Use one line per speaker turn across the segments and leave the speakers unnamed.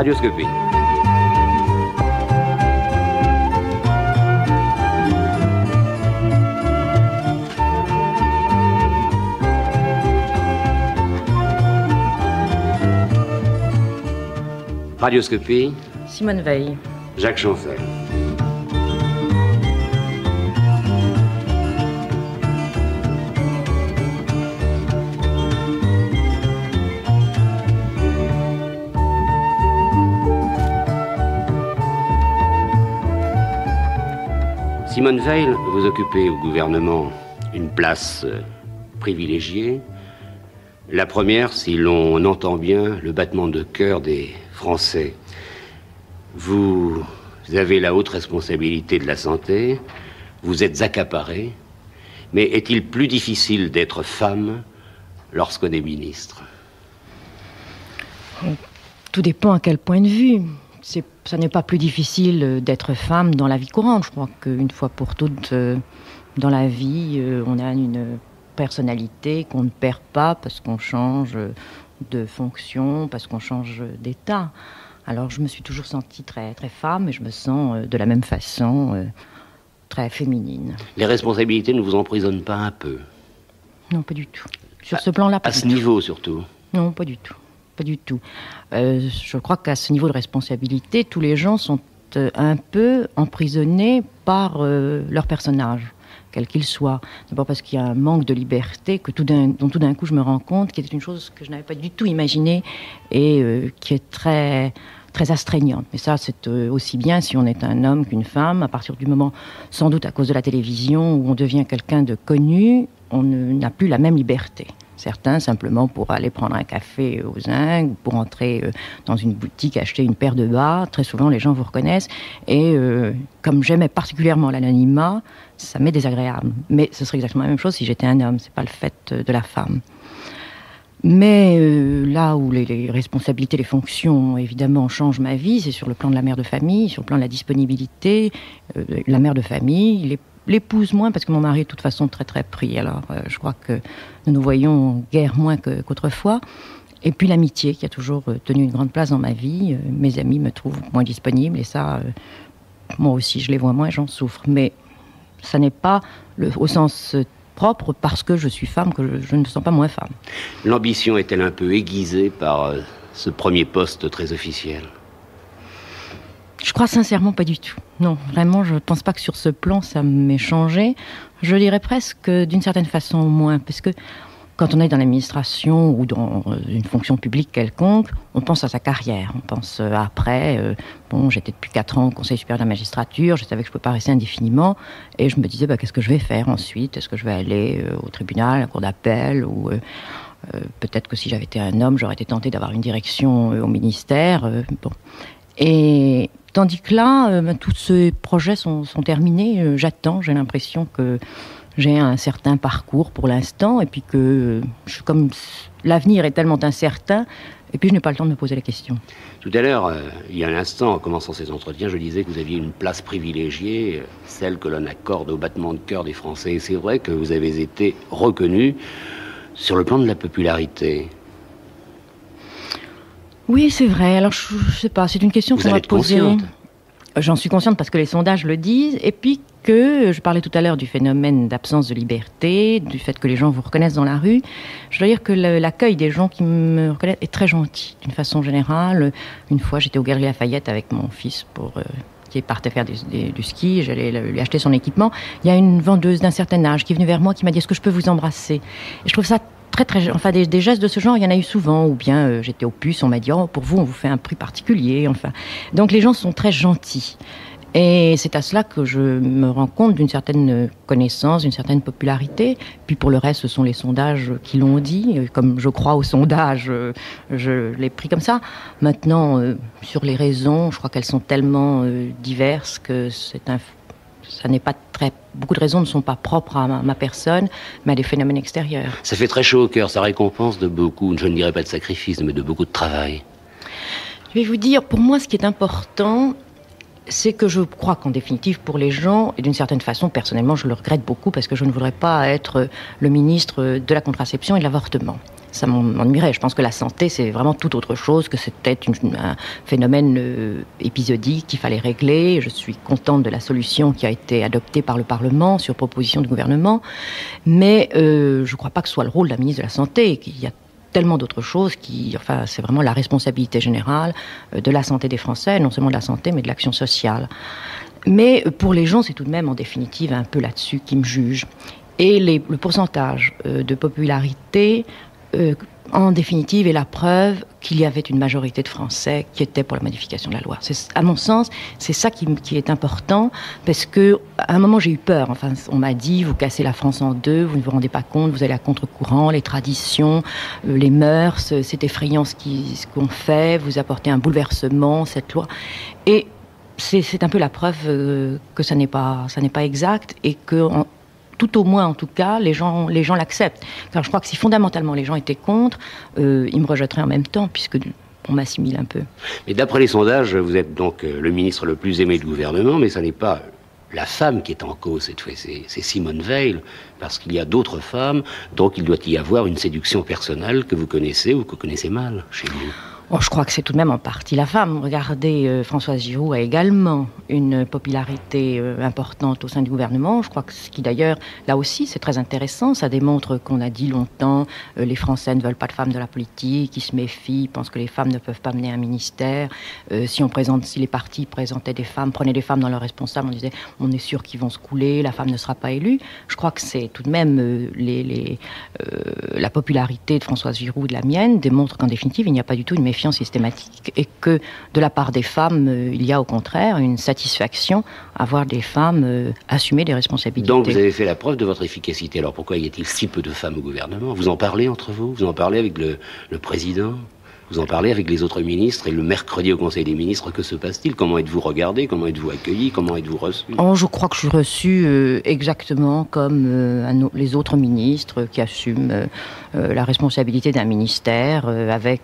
Radioscopie. Radioscopie.
Simone Veil.
Jacques Chancel. Simone Veil, vous occupez au gouvernement une place privilégiée. La première, si l'on entend bien le battement de cœur des Français. Vous avez la haute responsabilité de la santé, vous êtes accaparé, mais est-il plus difficile d'être femme lorsqu'on est ministre?
Tout dépend à quel point de vue. Ça n'est pas plus difficile d'être femme dans la vie courante. Je crois qu'une fois pour toutes, dans la vie, on a une personnalité qu'on ne perd pas parce qu'on change de fonction, parce qu'on change d'état. Alors je me suis toujours sentie très, très femme et je me sens de la même façon très féminine.
Les responsabilités ne vous emprisonnent pas un peu?
Non, pas du tout. Sur ce plan-là, pas
du tout. À ce niveau surtout? Non,
pas du tout. Pas du tout. Je crois qu'à ce niveau de responsabilité, tous les gens sont un peu emprisonnés par leur personnage, quel qu'il soit. D'abord parce qu'il y a un manque de liberté dont tout d'un coup je me rends compte, qui était une chose que je n'avais pas du tout imaginée et qui est très, très astreignante. Mais ça, c'est aussi bien si on est un homme qu'une femme. À partir du moment, sans doute à cause de la télévision, où on devient quelqu'un de connu, on n'a plus la même liberté. Certains, simplement pour aller prendre un café au Zinc, ou pour entrer dans une boutique, acheter une paire de bas. Très souvent, les gens vous reconnaissent. Et comme j'aimais particulièrement l'anonymat, ça m'est désagréable. Mais ce serait exactement la même chose si j'étais un homme. C'est pas le fait de la femme. Mais là où les responsabilités, les fonctions, évidemment, changent ma vie, c'est sur le plan de la mère de famille, sur le plan de la disponibilité. La mère de famille, l'épouse moins, parce que mon mari est de toute façon très très pris. Alors je crois que nous nous voyons guère moins qu'autrefois. Et puis l'amitié qui a toujours tenu une grande place dans ma vie. Mes amis me trouvent moins disponible et ça, moi aussi je les vois moins et j'en souffre. Mais ça n'est pas au sens propre parce que je suis femme que je ne me sens pas moins femme.
L'ambition est-elle un peu aiguisée par ce premier poste très officiel?
Je crois sincèrement pas du tout. Non, vraiment, je ne pense pas que sur ce plan, ça m'ait changé. Je dirais presque d'une certaine façon moins, parce que quand on est dans l'administration ou dans une fonction publique quelconque, on pense à sa carrière. On pense après, j'étais depuis 4 ans au Conseil supérieur de la magistrature, je savais que je ne pouvais pas rester indéfiniment, et je me disais, qu'est-ce que je vais faire ensuite? Est-ce que je vais aller au tribunal, à la cour d'appel, ou peut-être que si j'avais été un homme, j'aurais été tentée d'avoir une direction au ministère. Et tandis que là, tous ces projets sont terminés. J'attends, j'ai l'impression que j'ai un certain parcours pour l'instant, et puis que comme l'avenir est tellement incertain, et puis je n'ai pas le temps de me poser la question.
Tout à l'heure, il y a un instant, en commençant ces entretiens, je disais que vous aviez une place privilégiée, celle que l'on accorde au battement de cœur des Français. Et c'est vrai que vous avez été reconnu sur le plan de la popularité.
Oui, c'est vrai. Alors, je ne sais pas, c'est une question qu'on va poser.
Consciente.
J'en suis consciente parce que les sondages le disent, et puis que, je parlais tout à l'heure du phénomène d'absence de liberté, du fait que les gens vous reconnaissent dans la rue. Je dois dire que l'accueil des gens qui me reconnaissent est très gentil, d'une façon générale. Une fois, j'étais au Galeries Lafayette avec mon fils qui partait faire du ski, j'allais lui acheter son équipement. Il y a une vendeuse d'un certain âge qui est venue vers moi, qui m'a dit « Est-ce que je peux vous embrasser ?» Et je trouve ça enfin, des gestes de ce genre, il y en a eu souvent. Ou bien, j'étais au Puce, on m'a dit « Oh, pour vous, on vous fait un prix particulier. » Enfin, donc les gens sont très gentils. Et c'est à cela que je me rends compte d'une certaine connaissance, d'une certaine popularité. Puis pour le reste, ce sont les sondages qui l'ont dit. Comme je crois aux sondages, je l'ai pris comme ça. Maintenant, sur les raisons, je crois qu'elles sont tellement diverses que ça n'est pas beaucoup de raisons ne sont pas propres à ma personne, mais à des phénomènes extérieurs.
Ça fait très chaud au cœur, ça récompense de beaucoup, je ne dirais pas de sacrifice, mais de beaucoup de travail.
Je vais vous dire, pour moi, ce qui est important, c'est que je crois qu'en définitive, pour les gens, et d'une certaine façon, personnellement, je le regrette beaucoup parce que je ne voudrais pas être le ministre de la contraception et de l'avortement. Ça m'ennuierait. Je pense que la santé, c'est vraiment tout autre chose, que c'était un phénomène épisodique qu'il fallait régler. Je suis contente de la solution qui a été adoptée par le Parlement sur proposition du gouvernement. Mais je ne crois pas que ce soit le rôle de la ministre de la Santé, qu'il y a tellement d'autres choses enfin, c'est vraiment la responsabilité générale de la santé des Français, non seulement de la santé, mais de l'action sociale. Mais pour les gens, c'est tout de même, en définitive, un peu là-dessus qui me jugent. Et le pourcentage de popularité, en définitive, est la preuve qu'il y avait une majorité de Français qui étaient pour la modification de la loi. À mon sens, c'est ça qui est important, parce que à un moment, j'ai eu peur. Enfin, on m'a dit, vous cassez la France en deux, vous ne vous rendez pas compte, vous allez à contre-courant, les traditions, les mœurs, c'est effrayant ce qu'on fait, vous apportez un bouleversement, cette loi. Et c'est un peu la preuve que ça n'est pas exact, et que tout au moins, en tout cas, les gens l'acceptent. Car je crois que si fondamentalement les gens étaient contre, ils me rejetteraient en même temps, puisque on m'assimile un peu.
Mais d'après les sondages, vous êtes donc le ministre le plus aimé du gouvernement, mais ça n'est pas la femme qui est en cause cette fois, c'est Simone Veil, parce qu'il y a d'autres femmes, donc il doit y avoir une séduction personnelle que vous connaissez ou que vous connaissez mal chez vous.
Oh, je crois que c'est tout de même en partie la femme. Regardez, Françoise Giroud a également une popularité importante au sein du gouvernement. Je crois que ce qui d'ailleurs, là aussi, c'est très intéressant. Ça démontre qu'on a dit longtemps, les Français ne veulent pas de femmes de la politique, ils se méfient, pensent que les femmes ne peuvent pas mener un ministère. Si les partis présentaient des femmes, prenaient des femmes dans leurs responsables, on disait, on est sûr qu'ils vont se couler, la femme ne sera pas élue. Je crois que c'est tout de même la popularité de Françoise Giroud, de la mienne, démontre qu'en définitive, il n'y a pas du tout une méfiance systématique, et que de la part des femmes, il y a au contraire une satisfaction à voir des femmes assumer des responsabilités.
Donc vous avez fait la preuve de votre efficacité. Alors pourquoi y a-t-il si peu de femmes au gouvernement? Vous en parlez entre vous? Vous en parlez avec le président? Vous en parlez avec les autres ministres? Et le mercredi au Conseil des ministres, que se passe-t-il? Comment êtes-vous regardé? Comment êtes-vous accueilli? Comment êtes-vous reçu?
Je crois que je suis reçu exactement comme les autres ministres qui assument la responsabilité d'un ministère avec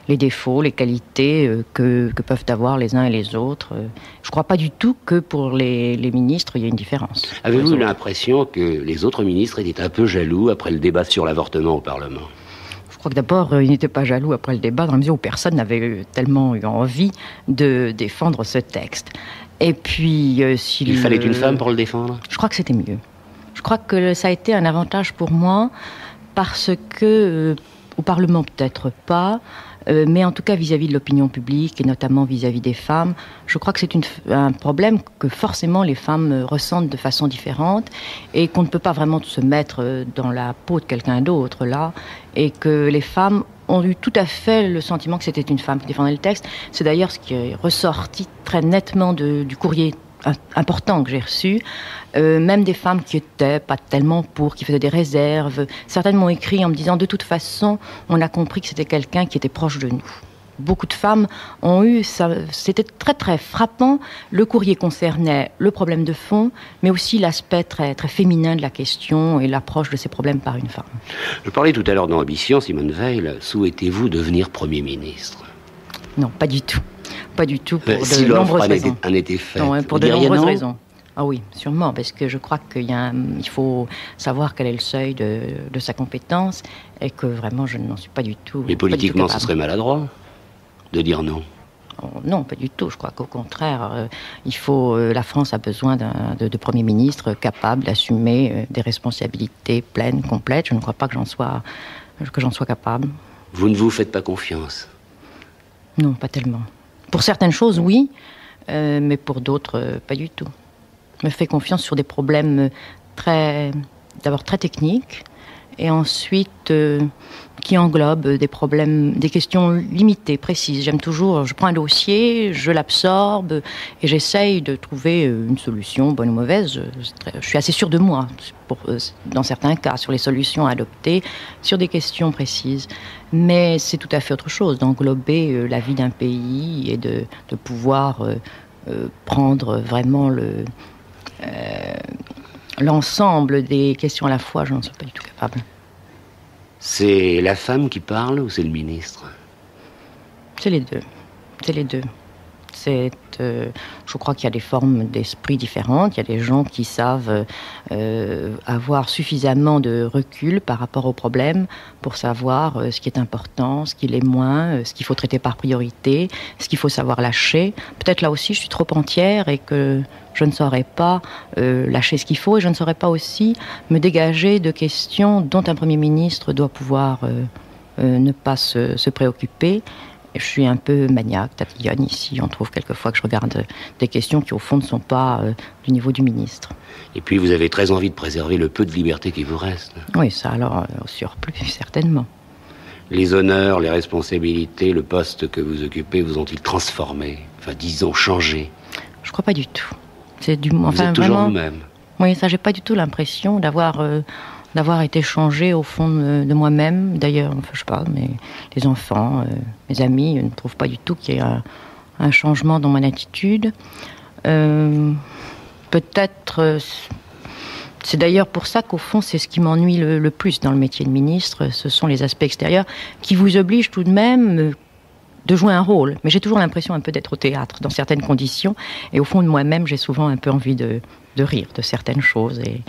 les défauts, les qualités que peuvent avoir les uns et les autres. Je ne crois pas du tout que pour les ministres, il y ait une différence.
Avez-vous l'impression que les autres ministres étaient un peu jaloux après le débat sur l'avortement au Parlement?
Je crois que d'abord, ils n'étaient pas jaloux après le débat, dans la mesure où personne n'avait tellement eu envie de défendre ce texte. Et puis,
il fallait une femme pour le défendre?
Je crois que c'était mieux. Je crois que ça a été un avantage pour moi, parce que, au Parlement peut-être pas, mais en tout cas vis-à-vis de l'opinion publique, et notamment vis-à-vis des femmes, je crois que c'est un problème que forcément les femmes ressentent de façon différente, et qu'on ne peut pas vraiment se mettre dans la peau de quelqu'un d'autre là, et que les femmes ont eu tout à fait le sentiment que c'était une femme qui défendait le texte. C'est d'ailleurs ce qui est ressorti très nettement du courrier important que j'ai reçu, même des femmes qui étaient pas tellement pour, qui faisaient des réserves. Certaines m'ont écrit en me disant, de toute façon, on a compris que c'était quelqu'un qui était proche de nous. Beaucoup de femmes ont eu, c'était très très frappant. Le courrier concernait le problème de fond, mais aussi l'aspect très, très féminin de la question et l'approche de ces problèmes par une femme.
Je parlais tout à l'heure d'ambition, Simone Veil. Souhaitez-vous devenir Premier ministre?
Non, pas du tout. Pas du tout, pour
si
de nombreuses raisons.
En était fait.
Non, pour de nombreuses raisons. Ah oui, sûrement, parce que je crois qu'il faut savoir quel est le seuil de sa compétence, et que vraiment je n'en suis pas du tout.
Mais politiquement, ce serait maladroit de dire non?
Non, pas du tout. Je crois qu'au contraire, la France a besoin de Premier ministre capable d'assumer des responsabilités pleines, complètes. Je ne crois pas que j'en sois capable.
Vous ne vous faites pas confiance?
Non, pas tellement. Pour certaines choses, oui, mais pour d'autres, pas du tout. Je me fais confiance sur des problèmes d'abord très techniques, et ensuite qui englobent des problèmes, des questions limitées, précises. Je prends un dossier, je l'absorbe, et j'essaye de trouver une solution, bonne ou mauvaise. Je suis assez sûre de moi, dans certains cas, sur les solutions à adopter, sur des questions précises. Mais c'est tout à fait autre chose, d'englober la vie d'un pays et de pouvoir prendre vraiment l'ensemble des questions à la fois. Je n'en suis pas du tout capable.
C'est la femme qui parle ou c'est le ministre?
C'est les deux. C'est les deux. Je crois qu'il y a des formes d'esprit différentes. Il y a des gens qui savent avoir suffisamment de recul par rapport aux problèmes pour savoir ce qui est important, ce qui l'est moins, ce qu'il faut traiter par priorité, ce qu'il faut savoir lâcher. Peut-être là aussi, je suis trop entière et que je ne saurais pas lâcher ce qu'il faut, et je ne saurais pas aussi me dégager de questions dont un Premier ministre doit pouvoir ne pas se préoccuper. Je suis un peu maniaque, tatillonne ici. On trouve quelquefois que je regarde des questions qui, au fond, ne sont pas du niveau du ministre.
Et puis, vous avez très envie de préserver le peu de liberté qui vous reste.
Oui, ça, alors, au surplus, certainement.
Les honneurs, les responsabilités, le poste que vous occupez vous ont-ils transformé? Enfin, disons, changé?
Je crois pas du tout.
Vous êtes toujours vous-même?
Oui, ça, j'ai pas du tout l'impression d'avoir été changée au fond de moi-même. D'ailleurs, enfin, je sais pas, les enfants, mes amis ne trouvent pas du tout qu'il y ait un changement dans mon attitude. Peut-être, c'est d'ailleurs pour ça qu'au fond, c'est ce qui m'ennuie le plus dans le métier de ministre, ce sont les aspects extérieurs qui vous obligent tout de même de jouer un rôle. Mais j'ai toujours l'impression un peu d'être au théâtre dans certaines conditions, et au fond de moi-même, j'ai souvent un peu envie de rire de certaines choses et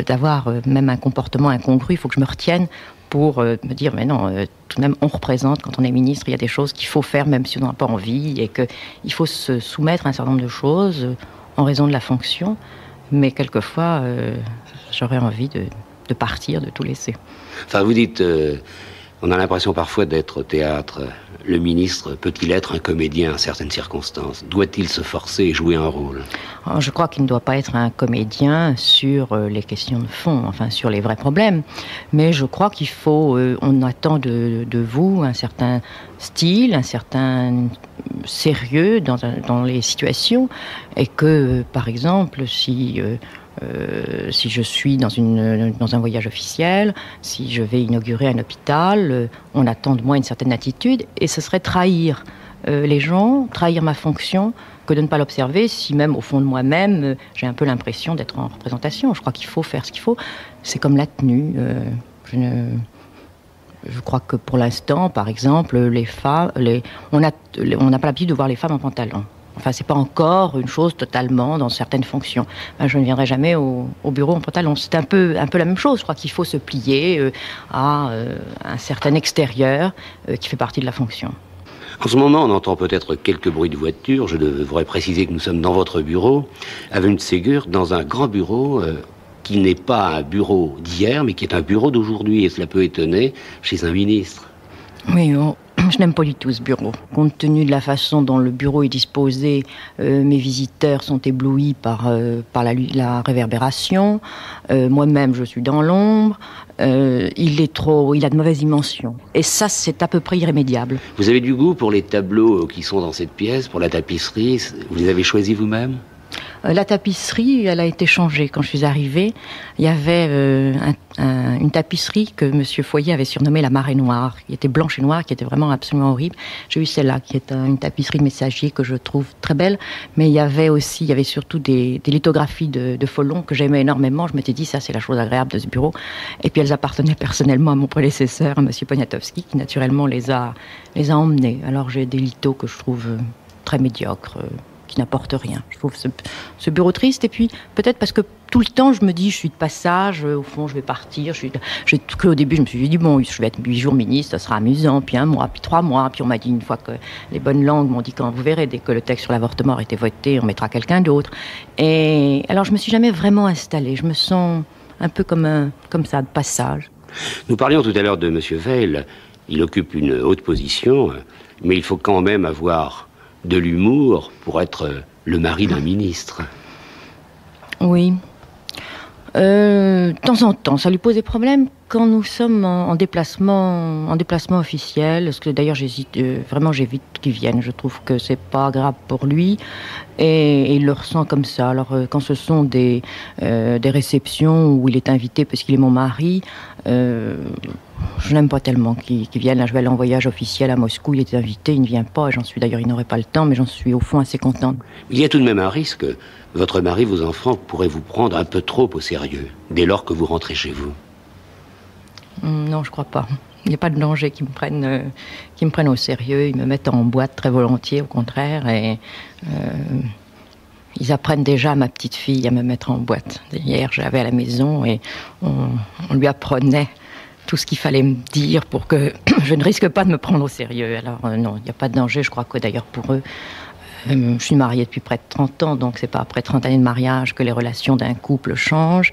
d'avoir même un comportement incongru. Il faut que je me retienne pour me dire, mais non, tout de même, on représente, quand on est ministre, il y a des choses qu'il faut faire même si on n'a pas envie, et qu'il faut se soumettre à un certain nombre de choses en raison de la fonction. Mais quelquefois, j'aurais envie de partir, de tout laisser.
Enfin, vous dites, on a l'impression parfois d'être au théâtre. Le ministre peut-il être un comédien à certaines circonstances? Doit-il se forcer et jouer un rôle?
Alors, je crois qu'il ne doit pas être un comédien sur les questions de fond, enfin sur les vrais problèmes. Mais je crois qu'il faut, on attend de vous un certain style, un certain sérieux dans les situations, et que, par exemple, si je suis dans un voyage officiel, si je vais inaugurer un hôpital, on attend de moi une certaine attitude, et ce serait trahir les gens, trahir ma fonction, que de ne pas l'observer, si même au fond de moi-même, j'ai un peu l'impression d'être en représentation. Je crois qu'il faut faire ce qu'il faut. C'est comme la tenue. Je crois que pour l'instant, par exemple, les femmes, on n'a pas l'habitude de voir les femmes en pantalon. Enfin, c'est pas encore une chose totalement dans certaines fonctions. Je ne viendrai jamais au bureau en pantalon. C'est un peu la même chose. Je crois qu'il faut se plier à un certain extérieur qui fait partie de la fonction.
En ce moment, on entend peut-être quelques bruits de voiture. Je devrais préciser que nous sommes dans votre bureau, avec une Ségur, dans un grand bureau qui n'est pas un bureau d'hier, mais qui est un bureau d'aujourd'hui. Et cela peut étonner chez un ministre.
Oui, je n'aime pas du tout ce bureau. Compte tenu de la façon dont le bureau est disposé, mes visiteurs sont éblouis par la réverbération. Moi-même, je suis dans l'ombre. Il a de mauvaises dimensions. Et ça, c'est à peu près irrémédiable.
Vous avez du goût pour les tableaux qui sont dans cette pièce, pour la tapisserie? Vous les avez choisis vous-même?
La tapisserie, elle a été changée. Quand je suis arrivée, il y avait une tapisserie que M. Foyer avait surnommée la marée noire, qui était blanche et noire, qui était vraiment absolument horrible. J'ai eu celle-là, qui est une tapisserie de messager que je trouve très belle. Mais il y avait surtout des lithographies de Folon que j'aimais énormément. Je m'étais dit, ça, c'est la chose agréable de ce bureau. Et puis, elles appartenaient personnellement à mon prédécesseur, à M. Poniatowski, qui naturellement les a emmenées. Alors, j'ai des lithos que je trouve très médiocres, qui n'apporte rien. Je trouve ce bureau triste, et puis peut-être parce que tout le temps je me dis je suis de passage, au fond je vais partir, au début je me suis dit bon, je vais être 8 jours ministre, ça sera amusant, puis 1 mois, puis 3 mois, puis on m'a dit une fois que les bonnes langues m'ont dit quand vous verrez, dès que le texte sur l'avortement a été voté, on mettra quelqu'un d'autre. Et alors je me suis jamais vraiment installée, je me sens un peu comme ça, de passage.
Nous parlions tout à l'heure de M. Veil, il occupe une haute position, mais il faut quand même avoir de l'humour pour être le mari d'un ministre.
Oui. De temps en temps, ça lui pose des problèmes quand nous sommes en déplacement officiel, parce que d'ailleurs j'hésite, vraiment j'évite qu'il vienne. Je trouve que c'est pas agréable pour lui, et il le ressent comme ça. Alors quand ce sont des réceptions où il est invité parce qu'il est mon mari, je n'aime pas tellement qu'il vienne. Là, je vais aller en voyage officiel à Moscou, il était invité, il ne vient pas, et il n'aurait pas le temps, mais j'en suis au fond assez contente.
Il y a tout de même un risque. Votre mari, vos enfants pourraient vous prendre un peu trop au sérieux, dès lors que vous rentrez chez vous.
Non, je crois pas. Il n'y a pas de danger qu'ils me prennent au sérieux. Ils me mettent en boîte très volontiers, au contraire. Et ils apprennent déjà à ma petite fille à me mettre en boîte. Hier, je l'avais à la maison et on lui apprenait tout ce qu'il fallait me dire pour que je ne risque pas de me prendre au sérieux. Alors non, il n'y a pas de danger. Je crois que d'ailleurs pour eux, je suis mariée depuis près de 30 ans, donc c'est pas après 30 années de mariage que les relations d'un couple changent,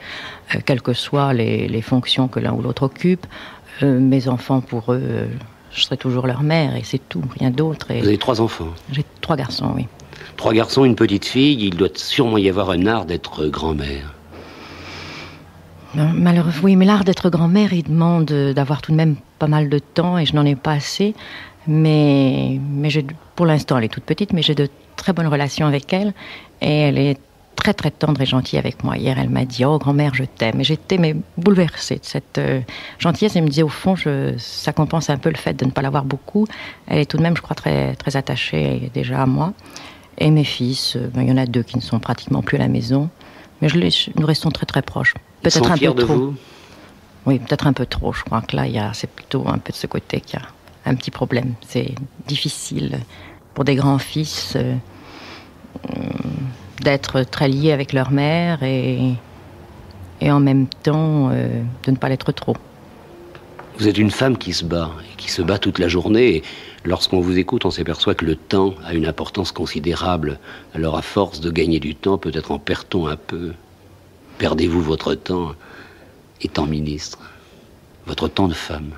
quelles que soient les fonctions que l'un ou l'autre occupe. Mes enfants, pour eux, je serai toujours leur mère et c'est tout, rien d'autre. Et
vous avez 3 enfants?
J'ai 3 garçons, oui.
3 garçons, une petite fille. Il doit sûrement y avoir un art d'être grand-mère.
Malheureusement, oui, mais l'art d'être grand-mère, il demande d'avoir tout de même pas mal de temps et je n'en ai pas assez. Mais pour l'instant, elle est toute petite, mais j'ai de très bonnes relations avec elle et elle est très très tendre et gentille avec moi. Hier, elle m'a dit « Oh, grand-mère, je t'aime ». Et j'étais bouleversée de cette gentillesse. Elle me disait, au fond, ça compense un peu le fait de ne pas l'avoir beaucoup. Elle est tout de même, je crois, très, très attachée déjà à moi. Et mes fils, il y en a 2 qui ne sont pratiquement plus à la maison. Mais nous restons très très proches. Peut-être un peu trop.
Vous?
Oui, peut-être un peu trop. Je crois que là, c'est plutôt un peu de ce côté qu'il y a un petit problème. C'est difficile pour des grands-fils d'être très liés avec leur mère et en même temps de ne pas l'être trop.
Vous êtes une femme qui se bat toute la journée. Et lorsqu'on vous écoute, on s'aperçoit que le temps a une importance considérable. Alors à force de gagner du temps, peut-être en perd-on un peu. Perdez-vous votre temps étant ministre? Votre temps de femme?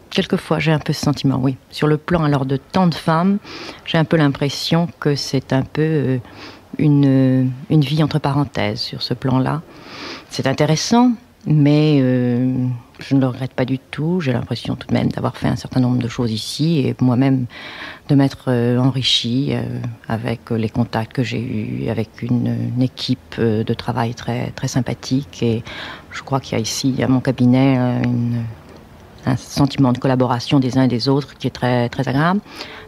Quelquefois, j'ai un peu ce sentiment, oui. Sur le plan alors de temps de femme, j'ai un peu l'impression que c'est un peu une vie entre parenthèses sur ce plan-là. C'est intéressant, mais je ne le regrette pas du tout. J'ai l'impression tout de même d'avoir fait un certain nombre de choses ici et moi-même de m'être enrichie avec les contacts que j'ai eus, avec une équipe de travail très, très sympathique. Et je crois qu'il y a ici, à mon cabinet, un sentiment de collaboration des uns et des autres qui est très, très agréable.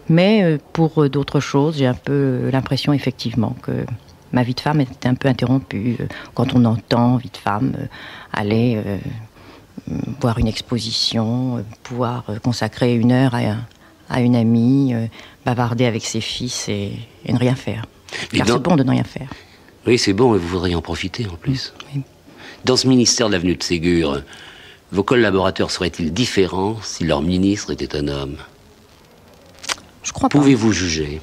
Mais pour d'autres choses, j'ai un peu l'impression effectivement que ma vie de femme était un peu interrompue. Quand on entend vie de femme, aller voir une exposition, pouvoir consacrer 1 heure à une amie, bavarder avec ses fils et ne rien faire. Car c'est bon de ne rien faire.
Oui, c'est bon, et vous voudriez en profiter en plus. Oui. Dans ce ministère de l'avenue de Ségur, vos collaborateurs seraient-ils différents si leur ministre était un homme?
Je crois pas.
Pouvez-vous juger?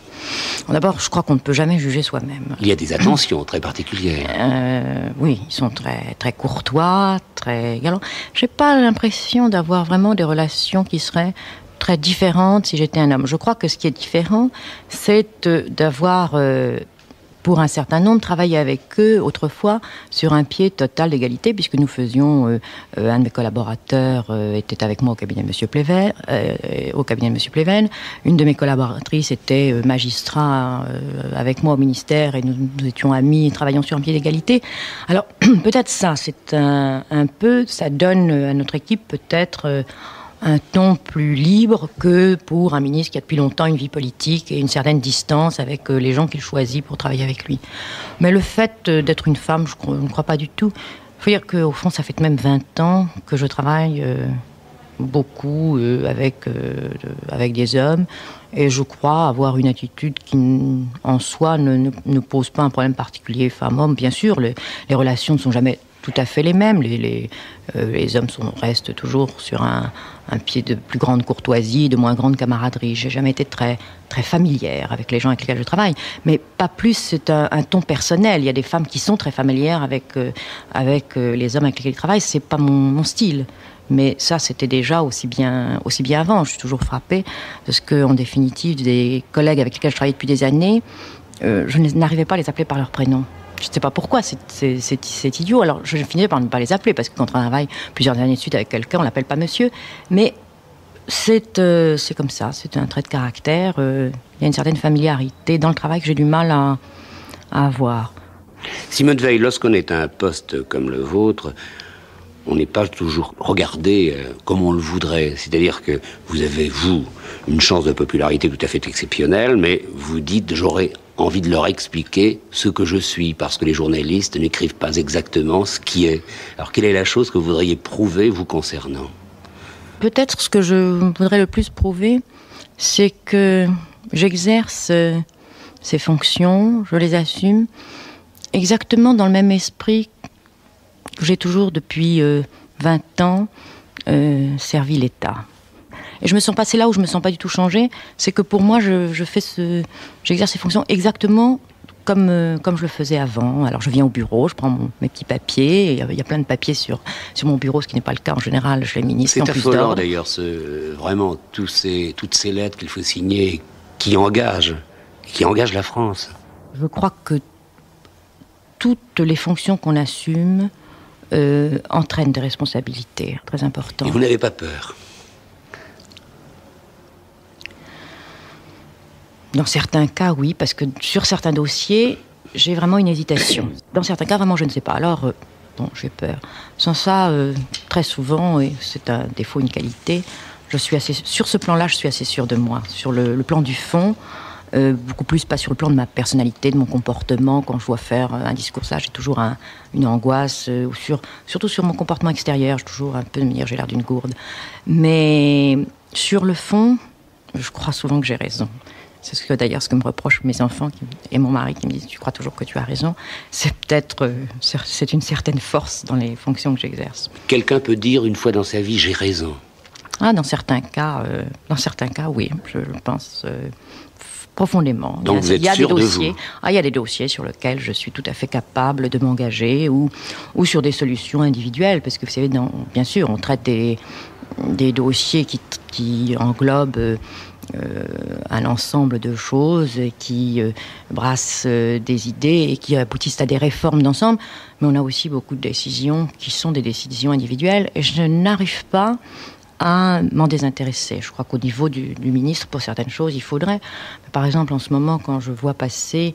D'abord, je crois qu'on ne peut jamais juger soi-même.
Il y a des attentions très particulières.
Oui, ils sont très, très courtois, très galants. J'ai pas l'impression d'avoir vraiment des relations qui seraient très différentes si j'étais un homme. Je crois que ce qui est différent, c'est d'avoir, pour un certain nombre, travaillé avec eux autrefois sur un pied total d'égalité, puisque nous faisions, un de mes collaborateurs était avec moi au cabinet de M. Pleven, une de mes collaboratrices était magistrat avec moi au ministère et nous étions amis et travaillions sur un pied d'égalité. Alors peut-être ça, c'est un peu, ça donne à notre équipe peut-être un ton plus libre que pour un ministre qui a depuis longtemps une vie politique et une certaine distance avec les gens qu'il choisit pour travailler avec lui. Mais le fait d'être une femme, je ne crois pas du tout. Il faut dire qu'au fond, ça fait même 20 ans que je travaille beaucoup avec des hommes et je crois avoir une attitude qui, en soi, ne pose pas un problème particulier femme-homme. Bien sûr, les relations ne sont jamais tout à fait les mêmes. Les hommes restent toujours sur un pied de plus grande courtoisie, de moins grande camaraderie. J'ai jamais été très, très familière avec les gens avec lesquels je travaille. Mais pas plus, c'est un ton personnel. Il y a des femmes qui sont très familières avec les hommes avec lesquels ils travaillent. C'est pas mon style. Mais ça, c'était déjà aussi bien avant. Je suis toujours frappée de ce que, en définitive, des collègues avec lesquels je travaille depuis des années, je n'arrivais pas à les appeler par leur prénom. Je ne sais pas pourquoi, c'est idiot. Alors, je finissais par ne pas les appeler, parce que quand on travaille plusieurs années de suite avec quelqu'un, on ne l'appelle pas monsieur. Mais c'est comme ça, c'est un trait de caractère. Il y a une certaine familiarité dans le travail que j'ai du mal à avoir.
Simone Veil, lorsqu'on est à un poste comme le vôtre, on n'est pas toujours regardé comme on le voudrait. C'est-à-dire que vous avez, vous, une chance de popularité tout à fait exceptionnelle, mais vous dites « j'aurais envie de leur expliquer ce que je suis », parce que les journalistes n'écrivent pas exactement ce qui est. Alors, quelle est la chose que vous voudriez prouver vous concernant?
Peut-être ce que je voudrais le plus prouver, c'est que j'exerce ces fonctions, je les assume exactement dans le même esprit que j'ai toujours depuis 20 ans servi l'État. Et je me sens pas, c'est là où je me sens pas du tout changée, c'est que pour moi, j'exerce ces fonctions exactement comme je le faisais avant. Alors je viens au bureau, je prends mes petits papiers, il y a plein de papiers sur mon bureau, ce qui n'est pas le cas en général, je les ministre en plus d'ordre.
C'est affolant d'ailleurs, vraiment toutes ces lettres qu'il faut signer, qui engagent la France.
Je crois que toutes les fonctions qu'on assume entraînent des responsabilités très importantes.
Et vous n'avez pas peur?
Dans certains cas, oui, parce que sur certains dossiers, j'ai vraiment une hésitation. Dans certains cas, vraiment, je ne sais pas. Alors, bon, j'ai peur. Sans ça, très souvent, et c'est un défaut, une qualité, sur ce plan-là, je suis assez sûre de moi. Sur le plan du fond, beaucoup plus pas sur le plan de ma personnalité, de mon comportement. Quand je dois faire un discours, ça, j'ai toujours une angoisse, surtout sur mon comportement extérieur. J'ai toujours un peu de me dire, j'ai l'air d'une gourde. Mais sur le fond, je crois souvent que j'ai raison. C'est d'ailleurs ce que me reprochent mes enfants et mon mari qui me disent « tu crois toujours que tu as raison ». C'est peut-être c'est une certaine force dans les fonctions que j'exerce.
Quelqu'un peut dire une fois dans sa vie « j'ai raison ».
Dans certains cas, oui, je pense profondément.
Donc vous êtes sûr de vous?
Il y a des dossiers sur lesquels je suis tout à fait capable de m'engager ou sur des solutions individuelles, parce que vous savez, bien sûr, on traite des dossiers qui englobent un ensemble de choses qui brassent des idées et qui aboutissent à des réformes d'ensemble, mais on a aussi beaucoup de décisions qui sont des décisions individuelles et je n'arrive pas à m'en désintéresser. Je crois qu'au niveau du ministre, pour certaines choses, il faudrait. Par exemple, en ce moment, quand je vois passer,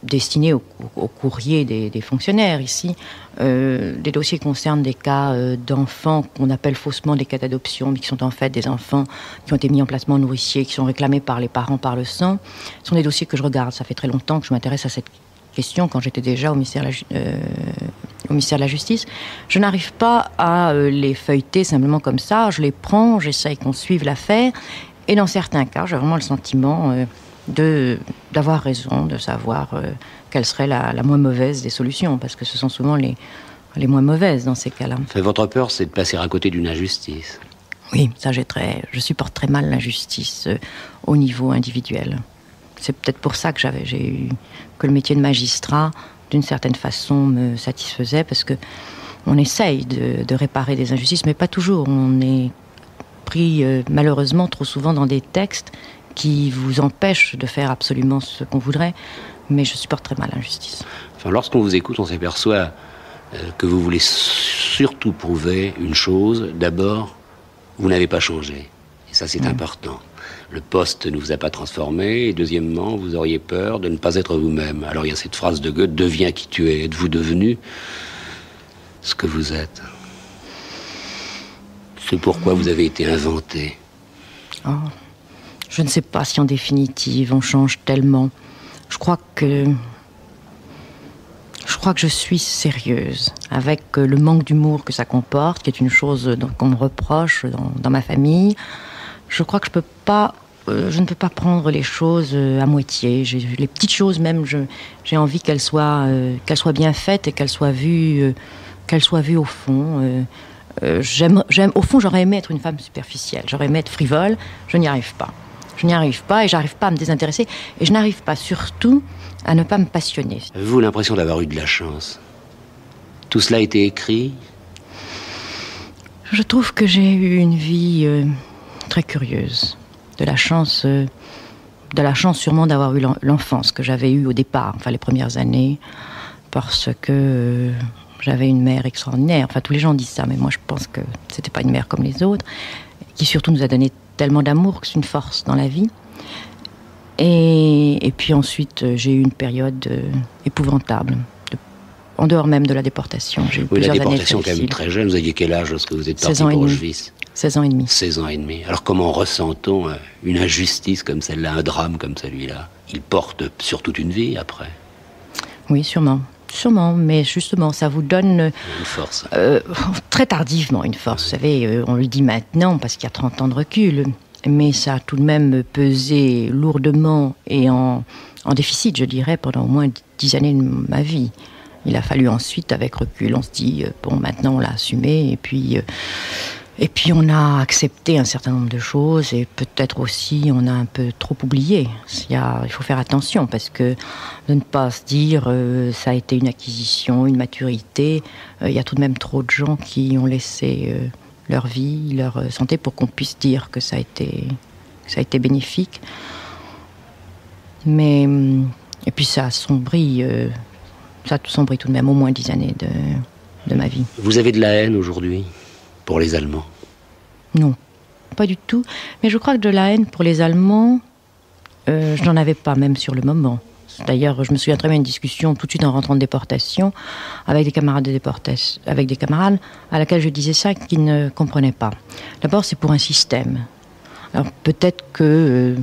destinés au courrier des fonctionnaires ici, des dossiers qui concernent des cas d'enfants qu'on appelle faussement des cas d'adoption, mais qui sont en fait des enfants qui ont été mis en placement nourricier, qui sont réclamés par les parents par le sang, ce sont des dossiers que je regarde. Ça fait très longtemps que je m'intéresse à cette question, quand j'étais déjà au ministère de la Justice. Je n'arrive pas à les feuilleter simplement comme ça. Je les prends, j'essaye qu'on suive l'affaire. Et dans certains cas, j'ai vraiment le sentiment d'avoir raison, de savoir quelle serait la moins mauvaise des solutions, parce que ce sont souvent les moins mauvaises dans ces cas-là.
Votre peur, c'est de passer à côté d'une injustice.
Oui, ça je supporte très mal l'injustice au niveau individuel. C'est peut-être pour ça que que le métier de magistrat, d'une certaine façon, me satisfaisait, parce que on essaye de réparer des injustices, mais pas toujours. On est pris malheureusement trop souvent dans des textes qui vous empêchent de faire absolument ce qu'on voudrait, mais je supporte très mal l'injustice.
Enfin, lorsqu'on vous écoute, on s'aperçoit que vous voulez surtout prouver une chose. D'abord, vous n'avez pas changé. Et ça, c'est important. Le poste ne vous a pas transformé. Et deuxièmement, vous auriez peur de ne pas être vous-même. Alors il y a cette phrase de Goethe, « Deviens qui tu es ». Êtes-vous devenu ce que vous êtes? C'est pourquoi vous avez été inventé.
Je ne sais pas si en définitive on change tellement. Je crois que je suis sérieuse, avec le manque d'humour que ça comporte, qui est une chose qu'on me reproche dans ma famille. Je crois que je ne peux pas prendre les choses à moitié. Les petites choses même, j'ai envie qu'elles soient bien faites et qu'elles soient vues au fond. Au fond, j'aurais aimé être une femme superficielle. J'aurais aimé être frivole. Je n'y arrive pas. Et j'arrive pas à me désintéresser. Et je n'arrive pas surtout à ne pas me passionner.
Avez-vous l'impression d'avoir eu de la chance? Tout cela a été écrit?
Je trouve que j'ai eu une vie très curieuse. De la chance sûrement d'avoir eu l'enfance que j'avais eue au départ, enfin les premières années, parce que j'avais une mère extraordinaire. Enfin, tous les gens disent ça, mais moi je pense que c'était pas une mère comme les autres, qui surtout nous a donné tellement d'amour que c'est une force dans la vie. Et puis ensuite, j'ai eu une période épouvantable, en dehors même de la déportation. J'ai eu plusieurs années difficiles.
La déportation, quand même très jeune. Vous aviez quel âge lorsque vous êtes parti pour Auschwitz?
16 ans et demi.
16 ans et demi. Alors comment ressent-on une injustice comme celle-là, un drame comme celui-là? Il porte sur toute une vie après.
Oui, sûrement. Sûrement, mais justement, ça vous donne...
Une force.
Très tardivement, une force. Vous savez, on le dit maintenant parce qu'il y a 30 ans de recul, mais ça a tout de même pesé lourdement et en déficit, je dirais, pendant au moins 10 années de ma vie. Il a fallu ensuite, avec recul, on se dit, bon, maintenant on l'a assumé, et puis on a accepté un certain nombre de choses, et peut-être aussi on a un peu trop oublié. Il faut faire attention, parce que de ne pas se dire ça a été une acquisition, une maturité, il y a tout de même trop de gens qui ont laissé leur vie, leur santé, pour qu'on puisse dire que ça a été bénéfique. Mais, et puis ça assombrit... ça assombrit tout de même au moins 10 années de ma vie.
Vous avez de la haine aujourd'hui pour les Allemands?
Non, pas du tout. Mais je crois que de la haine pour les Allemands, je n'en avais pas, même sur le moment. D'ailleurs, je me souviens très bien d'une discussion tout de suite en rentrant de déportation avec des camarades à laquelle je disais ça, qui ne comprenaient pas. D'abord, c'est pour un système. Alors peut-être que...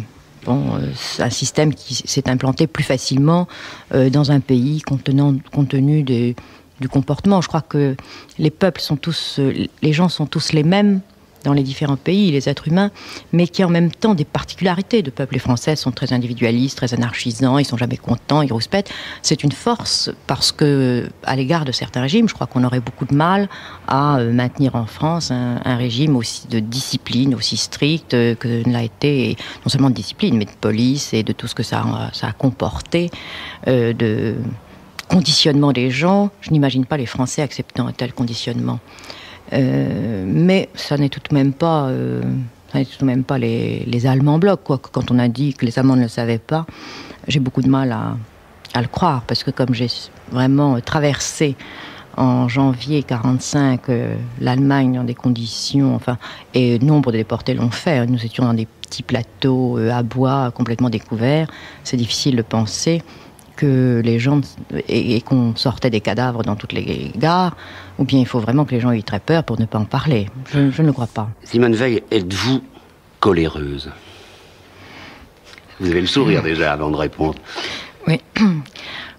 un système qui s'est implanté plus facilement dans un pays compte tenu du comportement. Je crois que les peuples sont tous, les gens sont tous les mêmes dans les différents pays, les êtres humains, mais qui ont en même temps des particularités de peuples. Les Français sont très individualistes, très anarchisants, ils sont jamais contents, ils rouspètent. C'est une force parce que, à l'égard de certains régimes, je crois qu'on aurait beaucoup de mal à maintenir en France un régime aussi de discipline, aussi strict que ne l'a été, non seulement de discipline, mais de police et de tout ce que ça a comporté, de conditionnement des gens. Je n'imagine pas les Français acceptant un tel conditionnement. Mais ça n'est tout de même pas, les Allemands en bloc, quoi. Quand on a dit que les Allemands ne le savaient pas, j'ai beaucoup de mal à le croire, parce que comme j'ai vraiment traversé en janvier 1945 l'Allemagne dans des conditions, et nombre de déportés l'ont fait, nous étions dans des petits plateaux à bois complètement découverts, c'est difficile de penser que les gens, et qu'on sortait des cadavres dans toutes les gares, ou bien il faut vraiment que les gens aient très peur pour ne pas en parler. Je ne le crois pas.
Simone Veil, êtes-vous coléreuse? Vous avez le sourire déjà avant de répondre.
Oui.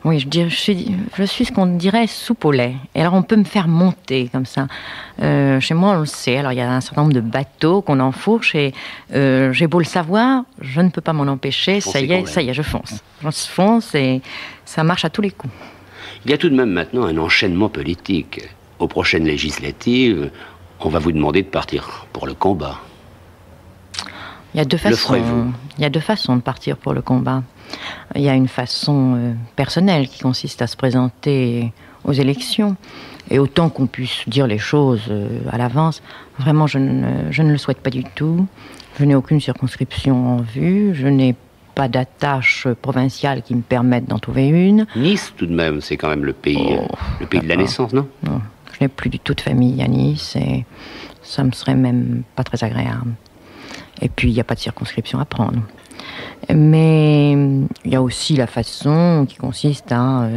Oui, je suis ce qu'on dirait soupe au lait. Et alors, on peut me faire monter comme ça. Chez moi, on le sait. Alors, il y a un certain nombre de bateaux qu'on enfourche et j'ai beau le savoir, je ne peux pas m'en empêcher. Ça y est, je fonce. Je fonce et ça marche à tous les coups.
Il y a tout de même maintenant un enchaînement politique. Aux prochaines législatives, on va vous demander de partir pour le combat.
Il y a deux façons de partir pour le combat. Il y a une façon personnelle qui consiste à se présenter aux élections. Et autant qu'on puisse dire les choses à l'avance, vraiment je ne le souhaite pas du tout. Je n'ai aucune circonscription en vue, je n'ai pas d'attache provinciale qui me permette d'en trouver une.
Nice tout de même, c'est quand même le pays de la naissance, non?
Non, je n'ai plus du tout de famille à Nice et ça me serait même pas très agréable. Et puis il n'y a pas de circonscription à prendre. Mais il y a aussi la façon qui consiste à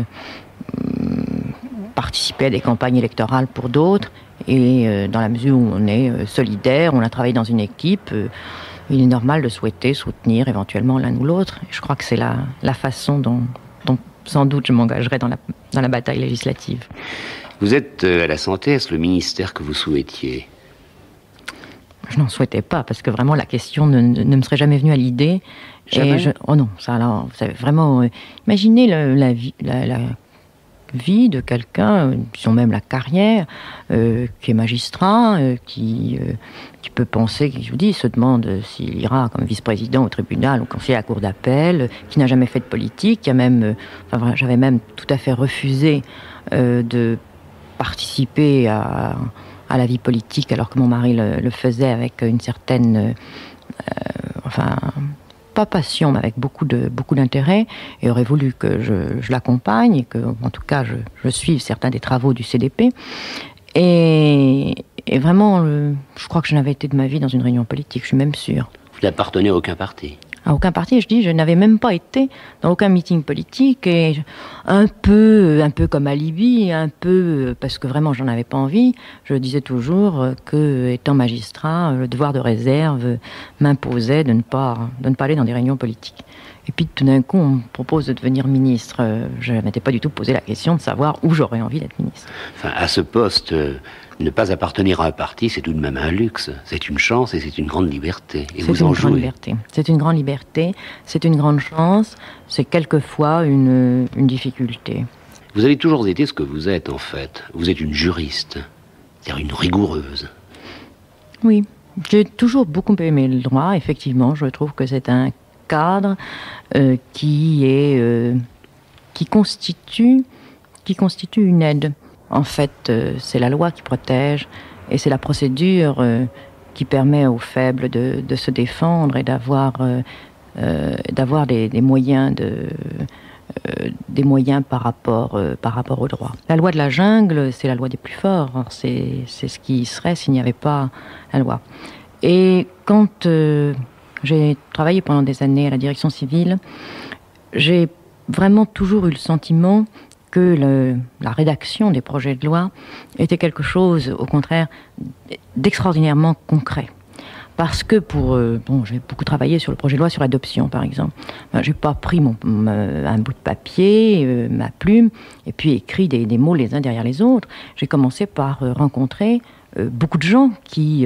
participer à des campagnes électorales pour d'autres. Et dans la mesure où on est solidaire, on a travaillé dans une équipe, il est normal de souhaiter soutenir éventuellement l'un ou l'autre. Et je crois que c'est la façon dont sans doute je m'engagerai dans la bataille législative.
Vous êtes à la santé, est-ce le ministère que vous souhaitiez?
Je n'en souhaitais pas, parce que vraiment la question ne me serait jamais venue à l'idée. Oh non, ça alors, vous savez, vraiment, imaginez la vie de quelqu'un, disons même la carrière, qui est magistrat, qui peut penser, qui je vous dis, se demande s'il ira comme vice-président au tribunal ou conseiller à la cour d'appel, qui n'a jamais fait de politique, j'avais même tout à fait refusé de participer à la vie politique, alors que mon mari le faisait avec une certaine, pas passion, mais avec beaucoup d'intérêt, et aurait voulu que je l'accompagne, et que, en tout cas, je suive certains des travaux du CDP. Et vraiment, je crois que je n'avais été de ma vie dans une réunion politique, je suis même sûre.
Vous n'appartenez à aucun parti?
à aucun parti. Je n'avais même pas été dans aucun meeting politique, et un peu comme alibi, un peu parce que vraiment j'en avais pas envie. Je disais toujours que, étant magistrat, le devoir de réserve m'imposait de ne pas aller dans des réunions politiques. Et puis tout d'un coup, on me propose de devenir ministre. Je ne m'étais pas du tout posé la question de savoir où j'aurais envie d'être ministre.
Enfin, à ce poste, ne pas appartenir à un parti, c'est tout de même un luxe. C'est une chance et c'est une grande liberté. Et vous en jouez.
C'est une grande liberté, c'est une grande chance, c'est quelquefois une difficulté.
Vous avez toujours été ce que vous êtes, en fait. Vous êtes une juriste, c'est-à-dire une rigoureuse.
Oui, j'ai toujours beaucoup aimé le droit, effectivement. Je trouve que c'est un cadre qui constitue une aide. En fait, c'est la loi qui protège, et c'est la procédure qui permet aux faibles de se défendre et d'avoir des moyens par rapport au droit. La loi de la jungle, c'est la loi des plus forts. C'est ce qui serait s'il n'y avait pas la loi. Et quand j'ai travaillé pendant des années à la direction civile, j'ai vraiment toujours eu le sentiment que la rédaction des projets de loi était quelque chose, au contraire, d'extraordinairement concret. Parce que j'ai beaucoup travaillé sur le projet de loi sur l'adoption, par exemple. J'ai pas pris un bout de papier, ma plume, et puis écrit des mots les uns derrière les autres. J'ai commencé par rencontrer beaucoup de gens qui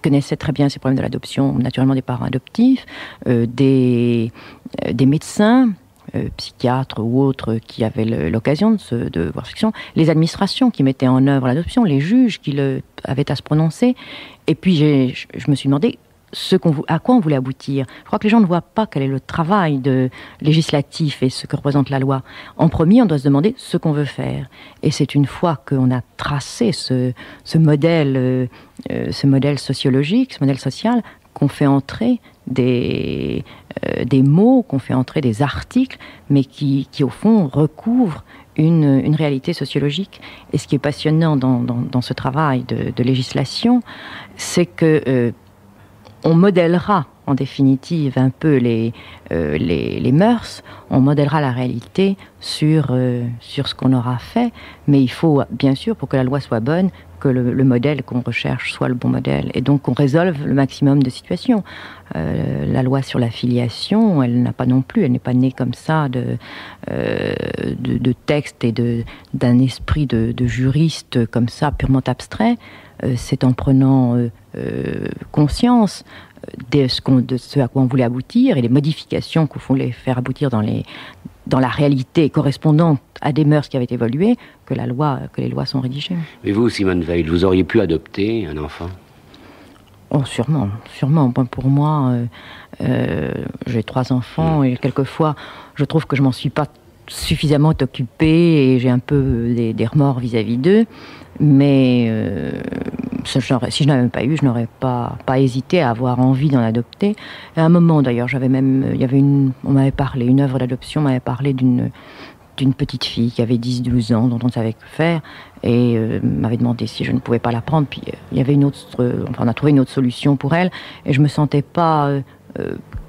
connaissaient très bien ces problèmes de l'adoption, naturellement des parents adoptifs, des médecins, psychiatres ou autres qui avaient l'occasion de voir fiction, les administrations qui mettaient en œuvre l'adoption, les juges qui avaient à se prononcer. Et puis je me suis demandé à quoi on voulait aboutir. Je crois que les gens ne voient pas quel est le travail législatif et ce que représente la loi. En premier, on doit se demander ce qu'on veut faire. Et c'est une fois qu'on a tracé ce modèle sociologique, ce modèle social, qu'on fait entrer des mots, qu'on fait entrer des articles, mais qui au fond recouvrent une réalité sociologique. Et ce qui est passionnant dans ce travail de législation, c'est que on modèlera en définitive un peu les mœurs, on modèlera la réalité sur ce qu'on aura fait, mais il faut bien sûr, pour que la loi soit bonne, que le modèle qu'on recherche soit le bon modèle, et donc on résolve le maximum de situations. La loi sur la filiation, elle n'est pas née comme ça de texte et d'un esprit de juriste comme ça, purement abstrait. C'est en prenant conscience de ce à quoi on voulait aboutir, et les modifications qu'on voulait faire aboutir dans la réalité correspondante à des mœurs qui avaient évolué, que les lois sont rédigées.
Mais vous, Simone Veil, vous auriez pu adopter un enfant ?
Oh, sûrement. Pour moi, j'ai 3 enfants, et quelquefois, je trouve que je m'en suis pas suffisamment occupée, et j'ai un peu des remords vis-à-vis d'eux. Mais si je n'avais pas eu, je n'aurais pas hésité à avoir envie d'en adopter. À un moment, d'ailleurs, on m'avait parlé, une œuvre d'adoption m'avait parlé d'une petite fille qui avait 10-12 ans, dont on ne savait que faire, et m'avait demandé si je ne pouvais pas la prendre. Puis il y avait on a trouvé une autre solution pour elle, et je me sentais pas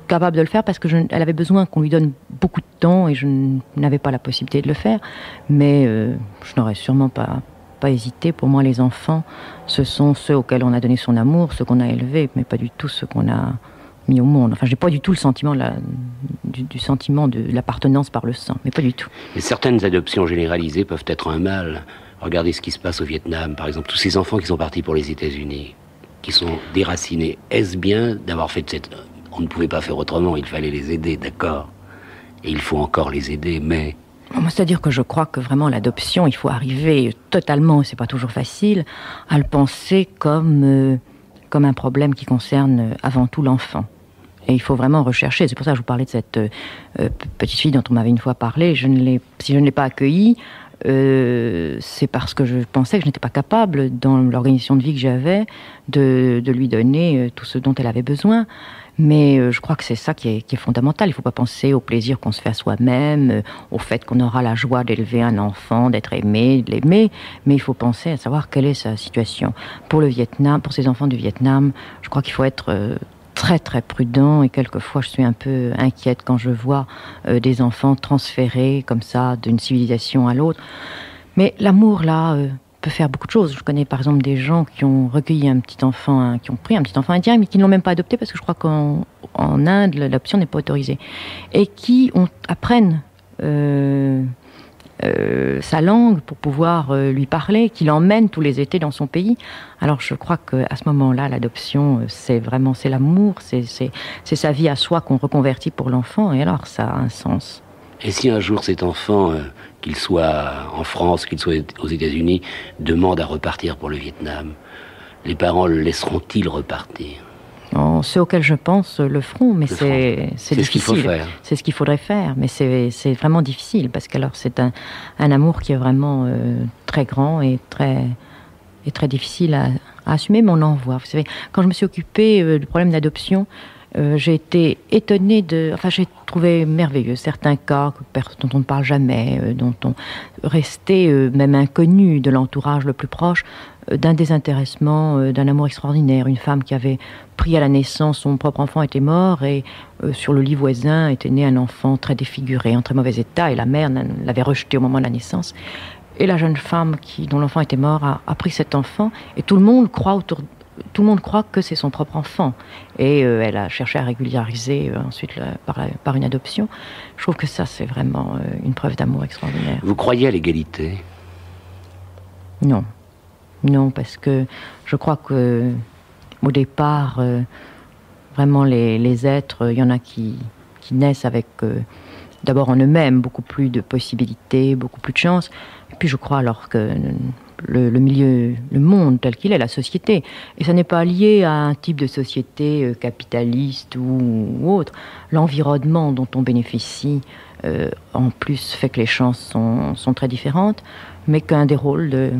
capable de le faire parce que elle avait besoin qu'on lui donne beaucoup de temps, et je n'avais pas la possibilité de le faire. Mais je n'aurais sûrement pas hésité. Pour moi, les enfants, ce sont ceux auxquels on a donné son amour, ceux qu'on a élevés, mais pas du tout ceux qu'on a mis au monde. Enfin, j'ai pas du tout le sentiment du sentiment de l'appartenance par le sang, mais pas du tout.
Et certaines adoptions généralisées peuvent être un mal. Regardez ce qui se passe au Vietnam, par exemple, tous ces enfants qui sont partis pour les États-Unis, qui sont déracinés. Est-ce bien d'avoir fait on ne pouvait pas faire autrement, il fallait les aider, d'accord. Et il faut encore les aider, mais...
C'est-à-dire que je crois que vraiment l'adoption, il faut arriver totalement, c'est pas toujours facile, à le penser comme un problème qui concerne avant tout l'enfant. Et il faut vraiment rechercher. C'est pour ça que je vous parlais de cette petite fille dont on m'avait une fois parlé. Si je ne l'ai pas accueillie, c'est parce que je pensais que je n'étais pas capable, dans l'organisation de vie que j'avais, de lui donner tout ce dont elle avait besoin. Mais je crois que c'est ça qui est fondamental. Il ne faut pas penser au plaisir qu'on se fait à soi-même, au fait qu'on aura la joie d'élever un enfant, d'être aimé, de l'aimer. Mais il faut penser à savoir quelle est sa situation. Pour le Vietnam, pour ces enfants du Vietnam, je crois qu'il faut être très très prudent et quelquefois je suis un peu inquiète quand je vois des enfants transférés comme ça d'une civilisation à l'autre. Mais l'amour là peut faire beaucoup de choses. Je connais par exemple des gens qui ont recueilli un petit enfant, qui ont pris un petit enfant indien mais qui ne l'ont même pas adopté parce que je crois qu'en Inde l'adoption n'est pas autorisée et qui apprennent sa langue pour pouvoir lui parler, qui l'emmène tous les étés dans son pays. Alors je crois qu'à ce moment-là, l'adoption, c'est l'amour, c'est sa vie à soi qu'on reconvertit pour l'enfant, et alors ça a un sens.
Et si un jour cet enfant, qu'il soit en France, qu'il soit aux États-Unis, demande à repartir pour le Vietnam, les parents le laisseront-ils repartir ?
Ceux auxquels je pense le feront, mais c'est difficile.
Ce qu'il faut faire.
C'est ce qu'il faudrait faire, mais c'est vraiment difficile, parce qu'alors c'est un amour qui est vraiment très grand et très difficile à assumer, mais on en voit. Vous savez, quand je me suis occupée du problème d'adoption, j'ai été étonnée j'ai trouvé merveilleux certains cas dont on ne parle jamais, dont on restait même inconnu de l'entourage le plus proche, d'un désintéressement, d'un amour extraordinaire. Une femme qui avait pris à la naissance, son propre enfant était mort et sur le lit voisin était né un enfant très défiguré, en très mauvais état, et la mère l'avait rejeté au moment de la naissance. Et la jeune femme dont l'enfant était mort a pris cet enfant, et tout le monde croit que c'est son propre enfant. Et elle a cherché à régulariser ensuite par une adoption. Je trouve que ça, c'est vraiment une preuve d'amour extraordinaire.
Vous croyez à l'égalité ?
Non. Non, parce que je crois que au départ, vraiment les êtres, il y en a qui naissent avec d'abord en eux-mêmes beaucoup plus de possibilités, beaucoup plus de chances. Et puis je crois alors que le milieu, le monde tel qu'il est, la société, et ça n'est pas lié à un type de société capitaliste ou autre. L'environnement dont on bénéficie en plus fait que les chances sont très différentes, mais qu'un des rôles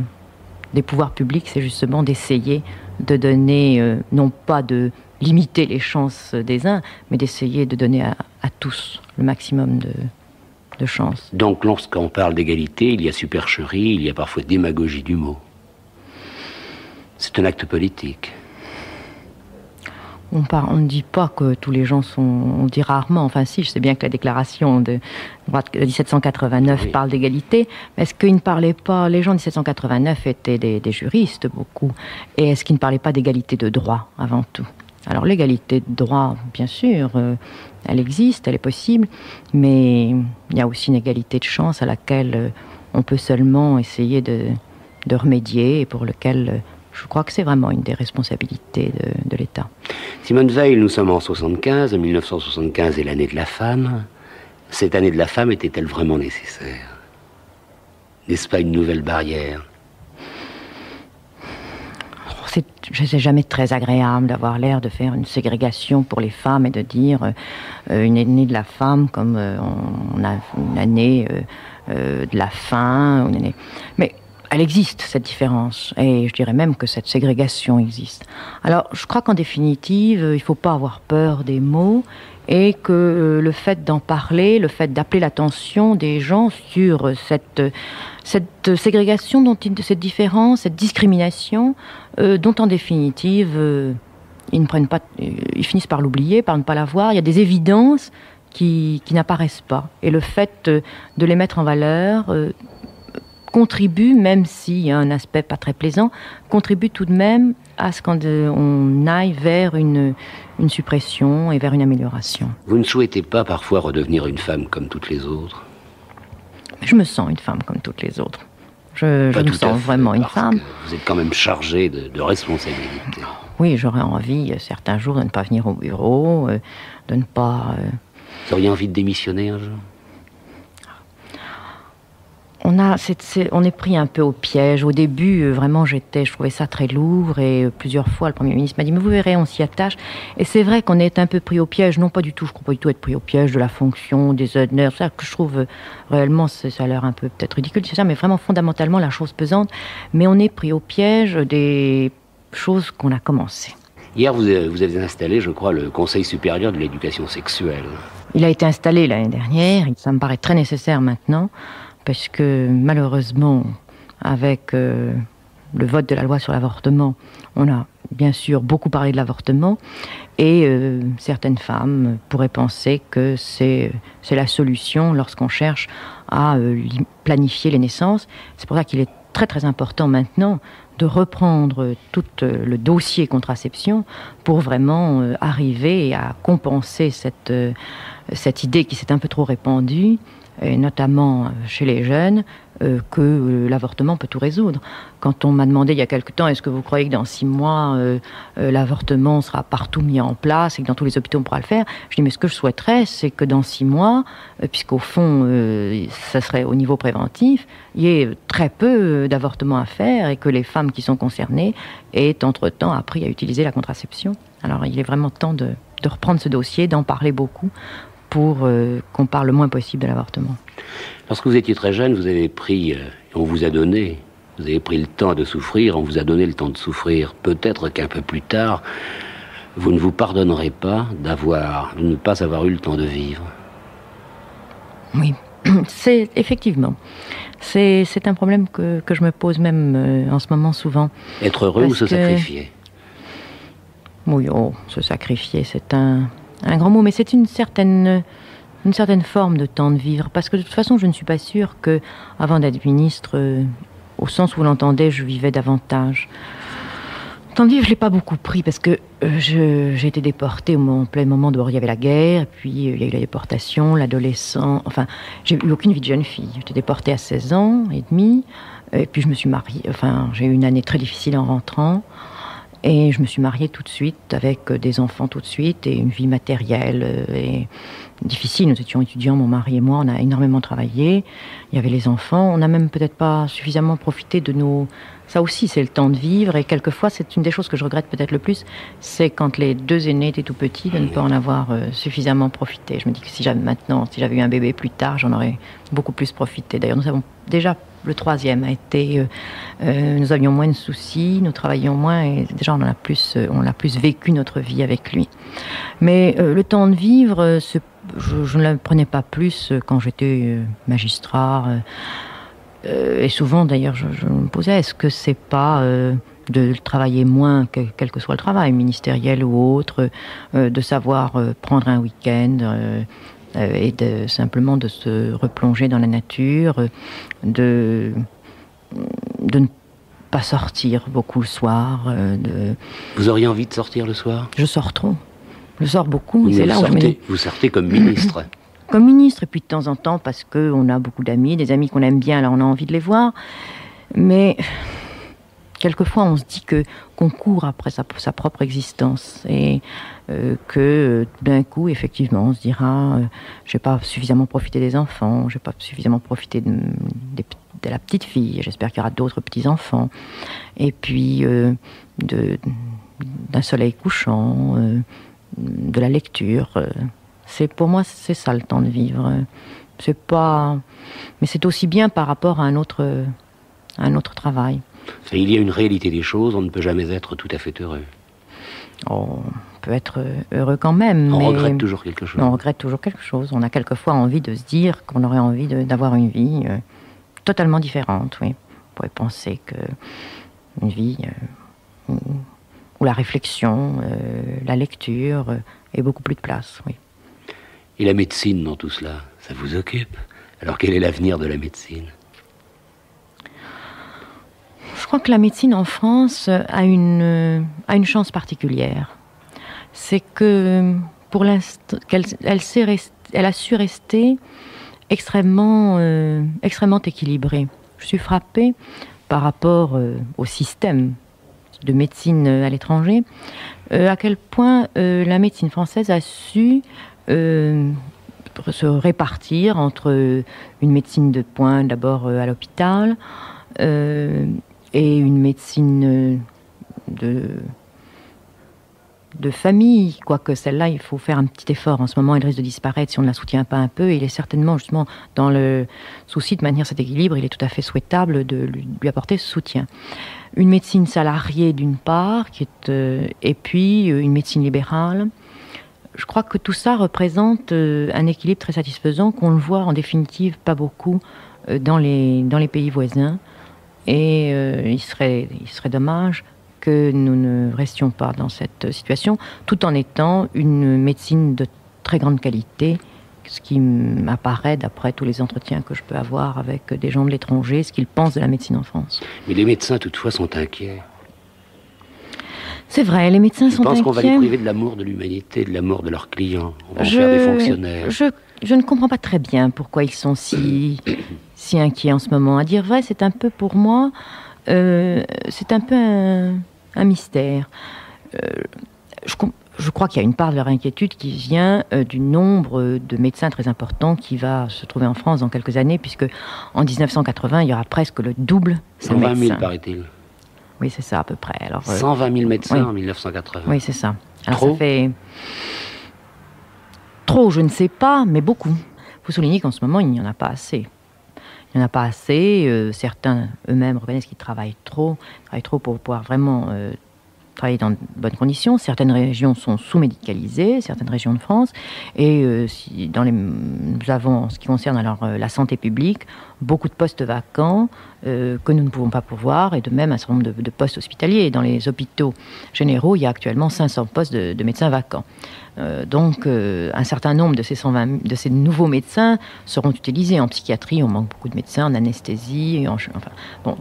des pouvoirs publics, c'est justement d'essayer de donner, non pas de limiter les chances des uns, mais d'essayer de donner à tous le maximum de chances.
Donc lorsqu'on parle d'égalité, il y a supercherie, il y a parfois démagogie du mot. C'est un acte politique.
On ne dit pas que tous les gens sont... On dit rarement, enfin si, je sais bien que la déclaration de 1789 parle d'égalité, mais est-ce qu'ils ne parlaient pas... Les gens de 1789 étaient des juristes, beaucoup, et est-ce qu'ils ne parlaient pas d'égalité de droit, avant tout ? Alors l'égalité de droit, bien sûr, elle existe, elle est possible, mais il y a aussi une égalité de chance à laquelle on peut seulement essayer de remédier, et pour lequel... Je crois que c'est vraiment une des responsabilités de l'État.
Simone Veil, nous sommes en 75, 1975 est l'année de la femme. Cette année de la femme était-elle vraiment nécessaire ? N'est-ce pas une nouvelle barrière ?
Je ne sais jamais très agréable d'avoir l'air de faire une ségrégation pour les femmes et de dire une année de la femme comme on a une année de la faim. Une année... Mais elle existe, cette différence, et je dirais même que cette ségrégation existe. Alors, je crois qu'en définitive, il ne faut pas avoir peur des mots, et que le fait d'en parler, le fait d'appeler l'attention des gens sur cette ségrégation, cette différence, cette discrimination, dont en définitive, ils finissent par l'oublier, par ne pas la voir. Il y a des évidences qui n'apparaissent pas. Et le fait de les mettre en valeur... contribue, même s'il y a un aspect pas très plaisant, contribue tout de même à ce qu'on aille vers une suppression et vers une amélioration.
Vous ne souhaitez pas parfois redevenir une femme comme toutes les autres ?
Je me sens une femme comme toutes les autres. Je me sens vraiment une femme.
Vous êtes quand même chargée de responsabilité.
Oui, j'aurais envie, certains jours, de ne pas venir au bureau, de ne pas...
Vous auriez envie de démissionner un jour ?
On est pris un peu au piège. Au début, vraiment, je trouvais ça très lourd, et plusieurs fois, le Premier ministre m'a dit « Mais vous verrez, on s'y attache ». Et c'est vrai qu'on est un peu pris au piège. Non, pas du tout. Je ne crois pas du tout être pris au piège de la fonction, des honneurs. Ça que je trouve réellement, ça a l'air un peu peut-être ridicule, c'est ça, mais vraiment fondamentalement, la chose pesante. Mais on est pris au piège des choses qu'on a commencées.
Hier, vous avez installé, je crois, le Conseil supérieur de l'éducation sexuelle.
Il a été installé l'année dernière. Ça me paraît très nécessaire maintenant. Parce que malheureusement, avec le vote de la loi sur l'avortement, on a bien sûr beaucoup parlé de l'avortement, et certaines femmes pourraient penser que c'est la solution lorsqu'on cherche à planifier les naissances. C'est pour ça qu'il est très très important maintenant de reprendre tout le dossier contraception pour vraiment arriver à compenser cette idée qui s'est un peu trop répandue, et notamment chez les jeunes, que l'avortement peut tout résoudre. Quand on m'a demandé il y a quelque temps, est-ce que vous croyez que dans 6 mois, l'avortement sera partout mis en place et que dans tous les hôpitaux on pourra le faire, je dis mais ce que je souhaiterais, c'est que dans 6 mois, puisqu'au fond, ça serait au niveau préventif, il y ait très peu d'avortements à faire et que les femmes qui sont concernées aient entre-temps appris à utiliser la contraception. Alors il est vraiment temps de reprendre ce dossier, d'en parler beaucoup, pour qu'on parle le moins possible de l'avortement.
Lorsque vous étiez très jeune, vous avez pris, on vous a donné, vous avez pris le temps de souffrir, on vous a donné le temps de souffrir. Peut-être qu'un peu plus tard, vous ne vous pardonnerez pas de ne pas avoir eu le temps de vivre.
Oui, c'est effectivement. C'est un problème que je me pose même en ce moment souvent.
Être heureux ou se sacrifier?
Oui, se sacrifier, c'est un grand mot, mais c'est une certaine forme de temps de vivre, parce que de toute façon, je ne suis pas sûre que, avant d'être ministre, au sens où vous l'entendez, je vivais davantage. Le temps de vivre, je l'ai pas beaucoup pris, parce que j'ai été déportée en plein moment. D'abord, il y avait la guerre, puis il y a eu la déportation, l'adolescent. Enfin, j'ai eu aucune vie de jeune fille. J'étais déportée à 16 ans et demi, et puis je me suis mariée. Enfin, j'ai eu une année très difficile en rentrant. Et je me suis mariée tout de suite, avec des enfants tout de suite, et une vie matérielle et difficile. Nous étions étudiants, mon mari et moi, on a énormément travaillé. Il y avait les enfants. On n'a même peut-être pas suffisamment profité de nos... Ça aussi, c'est le temps de vivre. Et quelquefois, c'est une des choses que je regrette peut-être le plus, c'est quand les 2 aînés étaient tout petits, de ne pas en avoir suffisamment profité. Je me dis que si j'avais eu un bébé plus tard, j'en aurais beaucoup plus profité. D'ailleurs, nous avons déjà... Le 3e a été... nous avions moins de soucis, nous travaillions moins, et déjà on a plus vécu notre vie avec lui. Mais le temps de vivre, je ne le prenais pas plus quand j'étais magistrat. Et souvent, d'ailleurs, je me posais, est-ce que c'est pas de travailler moins, quel que soit le travail, ministériel ou autre, de savoir prendre un week-end et simplement de se replonger dans la nature, de ne pas sortir beaucoup le soir.
Vous auriez envie de sortir le soir?
Je sors trop. Je sors beaucoup.
C'est là où vous sortez comme ministre.
Comme ministre, et puis de temps en temps, parce qu'on a beaucoup d'amis, des amis qu'on aime bien, là on a envie de les voir. Mais quelquefois on se dit qu'on court après sa propre existence, et que d'un coup, effectivement, on se dira j'ai pas suffisamment profité des enfants, j'ai pas suffisamment profité de la petite fille, j'espère qu'il y aura d'autres petits-enfants, et puis d'un soleil couchant, de la lecture. Pour moi, c'est ça le temps de vivre. C'est pas... Mais c'est aussi bien par rapport à un autre travail.
Il y a une réalité des choses, on ne peut jamais être tout à fait heureux.
On peut être heureux quand même.
On regrette toujours quelque chose.
On regrette toujours quelque chose. On a quelquefois envie de se dire qu'on aurait envie d'avoir une vie totalement différente. Oui. On pourrait penser qu'une vie où la réflexion, la lecture ait beaucoup plus de place. Oui.
Et la médecine dans tout cela, ça vous occupe? Alors quel est l'avenir de la médecine?
Je crois que la médecine en France a une chance particulière. C'est que pour l'instant, elle a su rester extrêmement équilibrée. Je suis frappée par rapport au système de médecine à l'étranger, à quel point la médecine française a su se répartir entre une médecine de pointe d'abord à l'hôpital et une médecine de famille, quoique celle-là, il faut faire un petit effort. En ce moment, elle risque de disparaître si on ne la soutient pas un peu. Et il est certainement, justement, dans le souci de maintenir cet équilibre, il est tout à fait souhaitable de lui apporter ce soutien. Une médecine salariée, d'une part, et puis une médecine libérale. Je crois que tout ça représente un équilibre très satisfaisant, qu'on le voit en définitive pas beaucoup dans les pays voisins. Et il serait dommage que nous ne restions pas dans cette situation, tout en étant une médecine de très grande qualité, ce qui m'apparaît d'après tous les entretiens que je peux avoir avec des gens de l'étranger, ce qu'ils pensent de la médecine en France.
Mais les médecins, toutefois, sont inquiets.
C'est vrai, les médecins sont inquiets.
Je pense qu'on va les priver de l'amour de l'humanité, de l'amour de leurs clients. On va en faire des fonctionnaires.
Je ne comprends pas très bien pourquoi ils sont si inquiets en ce moment. À dire vrai, c'est un peu pour moi, c'est un peu un mystère. Je crois qu'il y a une part de leur inquiétude qui vient du nombre de médecins très important qui va se trouver en France dans quelques années, puisque en 1980, il y aura presque le double de
120 000, paraît-il.
Oui, c'est ça à peu près. Alors,
120 000 médecins en 1980.
Oui, c'est ça. Alors,
trop
ça fait... Trop, je ne sais pas, mais beaucoup. Il faut souligner qu'en ce moment, il n'y en a pas assez. Il n'y en a pas assez. Certains eux-mêmes reconnaissent qu'ils travaillent trop pour pouvoir vraiment travailler dans de bonnes conditions. Certaines régions sont sous-médicalisées, certaines régions de France. Et nous avons, en ce qui concerne alors la santé publique, beaucoup de postes vacants que nous ne pouvons pas pourvoir, et de même un certain nombre de postes hospitaliers. Dans les hôpitaux généraux, il y a actuellement 500 postes de médecins vacants. Donc, un certain nombre de ces nouveaux médecins seront utilisés en psychiatrie. On manque beaucoup de médecins, en anesthésie.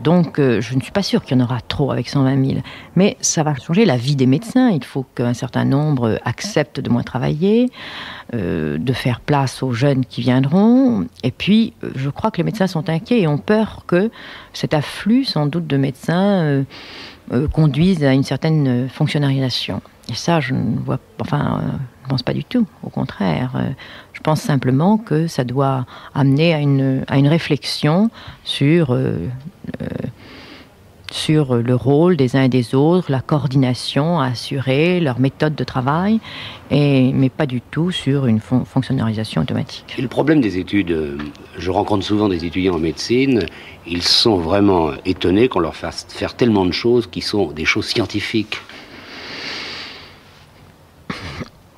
Donc, je ne suis pas sûre qu'il y en aura trop avec 120 000. Mais ça va changer la vie des médecins. Il faut qu'un certain nombre acceptent de moins travailler, de faire place aux jeunes qui viendront. Et puis, je crois que les médecins sont inquiets et ont peur que cet afflux, sans doute, de médecins conduise à une certaine fonctionnalisation. Et ça, je ne pense pas du tout. Au contraire, je pense simplement que ça doit amener à une réflexion sur le rôle des uns et des autres, la coordination à assurer, leur méthode de travail, mais pas du tout sur une fonctionnalisation automatique.
Et le problème des études, je rencontre souvent des étudiants en médecine, ils sont vraiment étonnés qu'on leur fasse faire tellement de choses qui sont des choses scientifiques.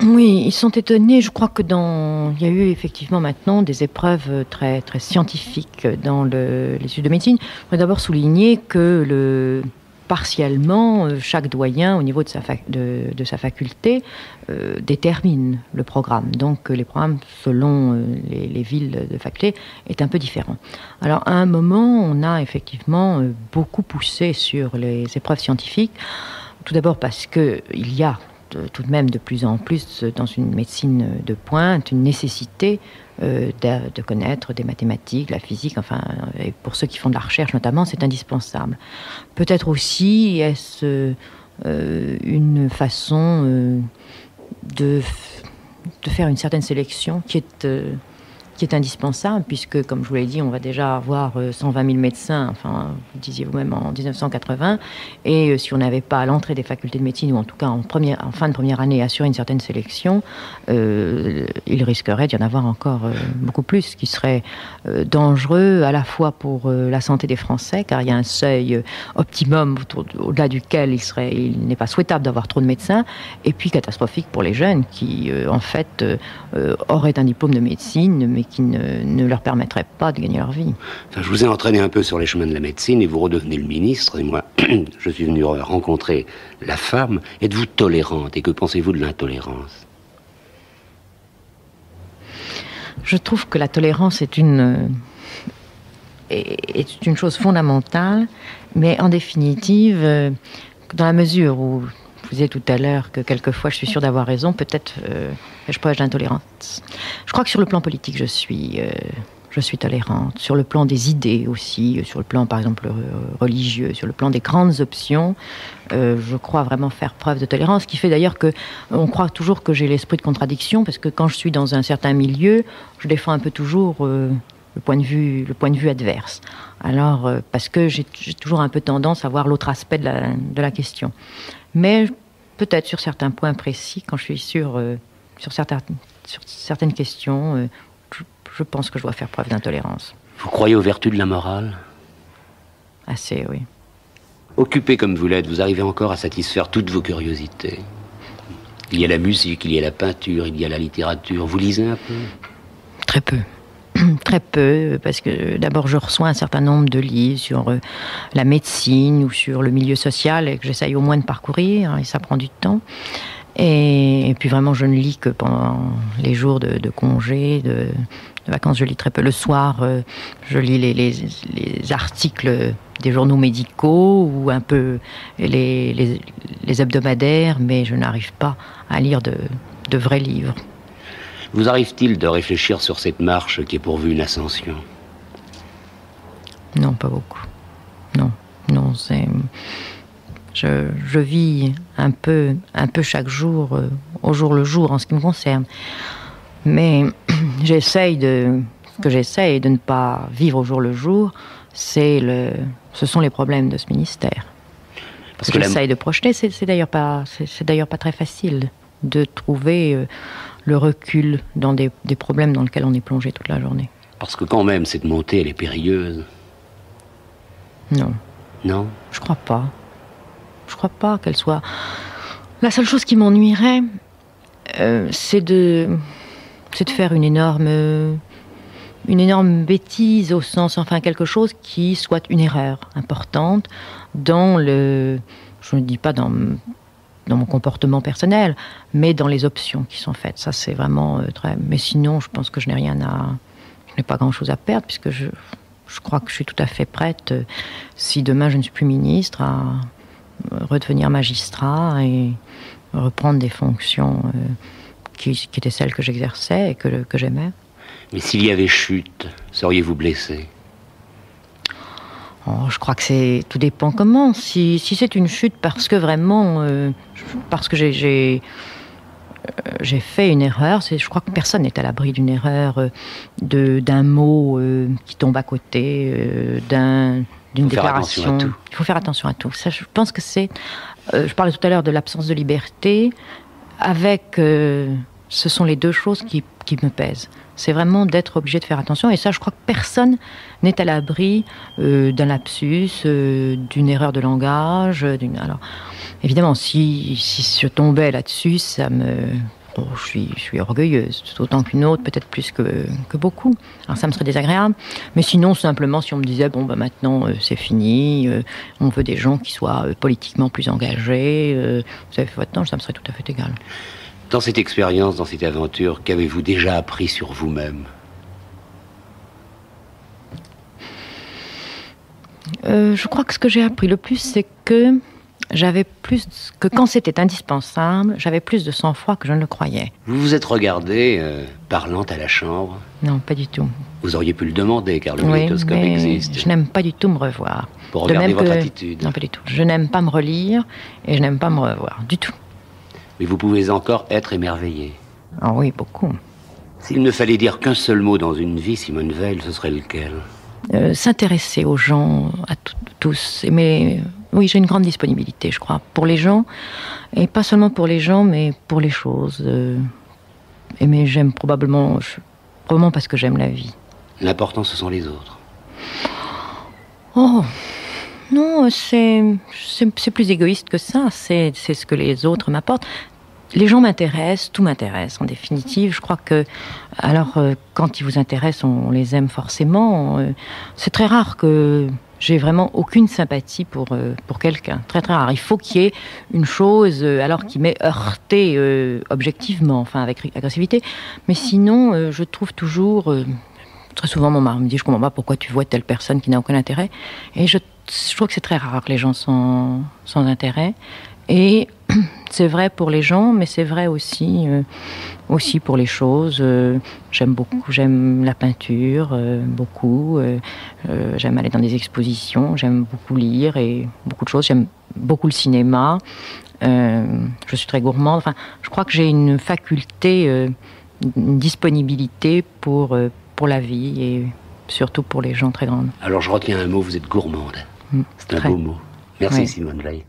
Oui, ils sont étonnés. Je crois que il y a eu effectivement maintenant des épreuves très, très scientifiques dans les études de médecine. Je voudrais d'abord souligner que partiellement, chaque doyen, au niveau de sa faculté, détermine le programme. Donc, les programmes, selon les villes de faculté, est un peu différent. Alors, à un moment, on a effectivement beaucoup poussé sur les épreuves scientifiques. Tout d'abord parce qu'il y a tout de même de plus en plus dans une médecine de pointe une nécessité de connaître des mathématiques, la physique, et pour ceux qui font de la recherche notamment, c'est indispensable. Peut-être aussi est-ce une façon de faire une certaine sélection qui est indispensable, puisque, comme je vous l'ai dit, on va déjà avoir 120 000 médecins, vous disiez vous-même, en 1980, et si on n'avait pas à l'entrée des facultés de médecine, ou en tout cas en fin de première année, assuré une certaine sélection, il risquerait d'y en avoir encore beaucoup plus, ce qui serait dangereux à la fois pour la santé des Français, car il y a un seuil optimum au-delà duquel il n'est pas souhaitable d'avoir trop de médecins, et puis catastrophique pour les jeunes qui, auraient un diplôme de médecine, mais qui ne leur permettrait pas de gagner leur vie.
Je vous ai entraîné un peu sur les chemins de la médecine et vous redevenez le ministre. Et moi, je suis venu rencontrer la femme. Êtes-vous tolérante et que pensez-vous de l'intolérance ?
Je trouve que la tolérance est une chose fondamentale, mais en définitive, dans la mesure où je vous disais tout à l'heure que quelquefois je suis sûre d'avoir raison, peut-être je prêche l'intolérance. Je crois que sur le plan politique, je suis tolérante. Sur le plan des idées aussi, sur le plan par exemple religieux, sur le plan des grandes options, je crois vraiment faire preuve de tolérance, ce qui fait d'ailleurs qu'on croit toujours que j'ai l'esprit de contradiction, parce que quand je suis dans un certain milieu, je défends un peu toujours le point de vue adverse. Alors, parce que j'ai toujours un peu tendance à voir l'autre aspect de la question. Mais peut-être sur certains points précis, quand je suis sur certaines questions, je pense que je dois faire preuve d'intolérance.
Vous croyez aux vertus de la morale ?
Assez, oui.
Occupé comme vous l'êtes, vous arrivez encore à satisfaire toutes vos curiosités. Il y a la musique, il y a la peinture, il y a la littérature. Vous lisez un peu ?
Très peu. très peu, parce que d'abord je reçois un certain nombre de livres sur la médecine ou sur le milieu social et que j'essaye au moins de parcourir, et ça prend du temps. Et puis vraiment, je ne lis que pendant les jours de congé, de vacances, je lis très peu. Le soir, je lis les articles des journaux médicaux ou un peu les hebdomadaires, mais je n'arrive pas à lire de vrais livres.
Vous arrive-t-il de réfléchir sur cette marche qui est pour vous une ascension?
Non, pas beaucoup. Non, c'est... Je vis un peu chaque jour, au jour le jour en ce qui me concerne. Mais ce que j'essaye de ne pas vivre au jour le jour, ce sont les problèmes de ce ministère. Parce que j'essaye de projeter, c'est d'ailleurs pas très facile de trouver le recul dans des problèmes dans lesquels on est plongé toute la journée.
Parce que quand même, cette montée, elle est périlleuse.
Non.
Non?
Je crois pas. Je crois pas qu'elle soit... La seule chose qui m'ennuierait, c'est de faire une énorme bêtise, au sens, enfin, quelque chose qui soit une erreur importante je ne dis pas dans mon comportement personnel, mais dans les options qui sont faites. Ça, c'est vraiment très... Mais sinon, je pense que je n'ai pas grand-chose à perdre, puisque je crois que je suis tout à fait prête, si demain je ne suis plus ministre, à redevenir magistrat et reprendre des fonctions qui étaient celles que j'exerçais et que j'aimais.
Mais s'il y avait chute, seriez-vous blessé?
Je crois que tout dépend comment. Si c'est une chute parce que vraiment, parce que j'ai fait une erreur, je crois que personne n'est à l'abri d'une erreur, d'un mot qui tombe à côté, d'une déclaration. Il faut faire attention à tout. Ça, je pense que je parlais tout à l'heure de l'absence de liberté. Ce sont les deux choses qui me pèsent. C'est vraiment d'être obligé de faire attention. Et ça, je crois que personne n'est à l'abri d'un lapsus, d'une erreur de langage. Alors, évidemment, si je tombais là-dessus, je suis orgueilleuse, autant qu'une autre, peut-être plus que beaucoup. Alors ça me serait désagréable. Mais sinon, simplement, si on me disait, maintenant, c'est fini, on veut des gens qui soient politiquement plus engagés, vous avez fait votre temps, ça me serait tout à fait égal.
Dans cette expérience, dans cette aventure, qu'avez-vous déjà appris sur vous-même?
Je crois que ce que j'ai appris le plus, c'est que quand c'était indispensable, j'avais plus de sang-froid que je ne le croyais.
Vous vous êtes regardée, parlant à la chambre?
Non, pas du tout.
Vous auriez pu le demander, car le magnétoscope existe.
Je n'aime pas du tout me revoir.
Pour regarder votre attitude?
Non, pas du tout. Je n'aime pas me relire et je n'aime pas me revoir, du tout.
Mais vous pouvez encore être émerveillé.
Ah oui, beaucoup.
S'il ne fallait dire qu'un seul mot dans une vie, Simone Veil, ce serait lequel?
S'intéresser aux gens, à tous. Mais oui, j'ai une grande disponibilité, je crois, pour les gens. Et pas seulement pour les gens, mais pour les choses. Mais j'aime probablement parce que j'aime la vie.
L'important, ce sont les autres.
Oh non, c'est plus égoïste que ça. C'est ce que les autres m'apportent. Les gens m'intéressent, tout m'intéresse en définitive. Je crois que, alors, quand ils vous intéressent, on les aime forcément. C'est très rare que j'ai vraiment aucune sympathie pour quelqu'un. Très très rare. Il faut qu'il y ait une chose, alors qui m'est heurtée objectivement, enfin avec agressivité. Mais sinon, je trouve toujours... très souvent, mon mari me dit, je comprends pas pourquoi tu vois telle personne qui n'a aucun intérêt. Et je trouve que c'est très rare que les gens sont sans intérêt. Et c'est vrai pour les gens, mais c'est vrai aussi pour les choses. J'aime la peinture, beaucoup. J'aime aller dans des expositions, j'aime beaucoup lire et beaucoup de choses. J'aime beaucoup le cinéma. Je suis très gourmande. Enfin, je crois que j'ai une faculté, une disponibilité pour la vie et surtout pour les gens très grandes.
Alors je retiens un mot, vous êtes gourmande. C'est un beau mot. Merci Simone Veil.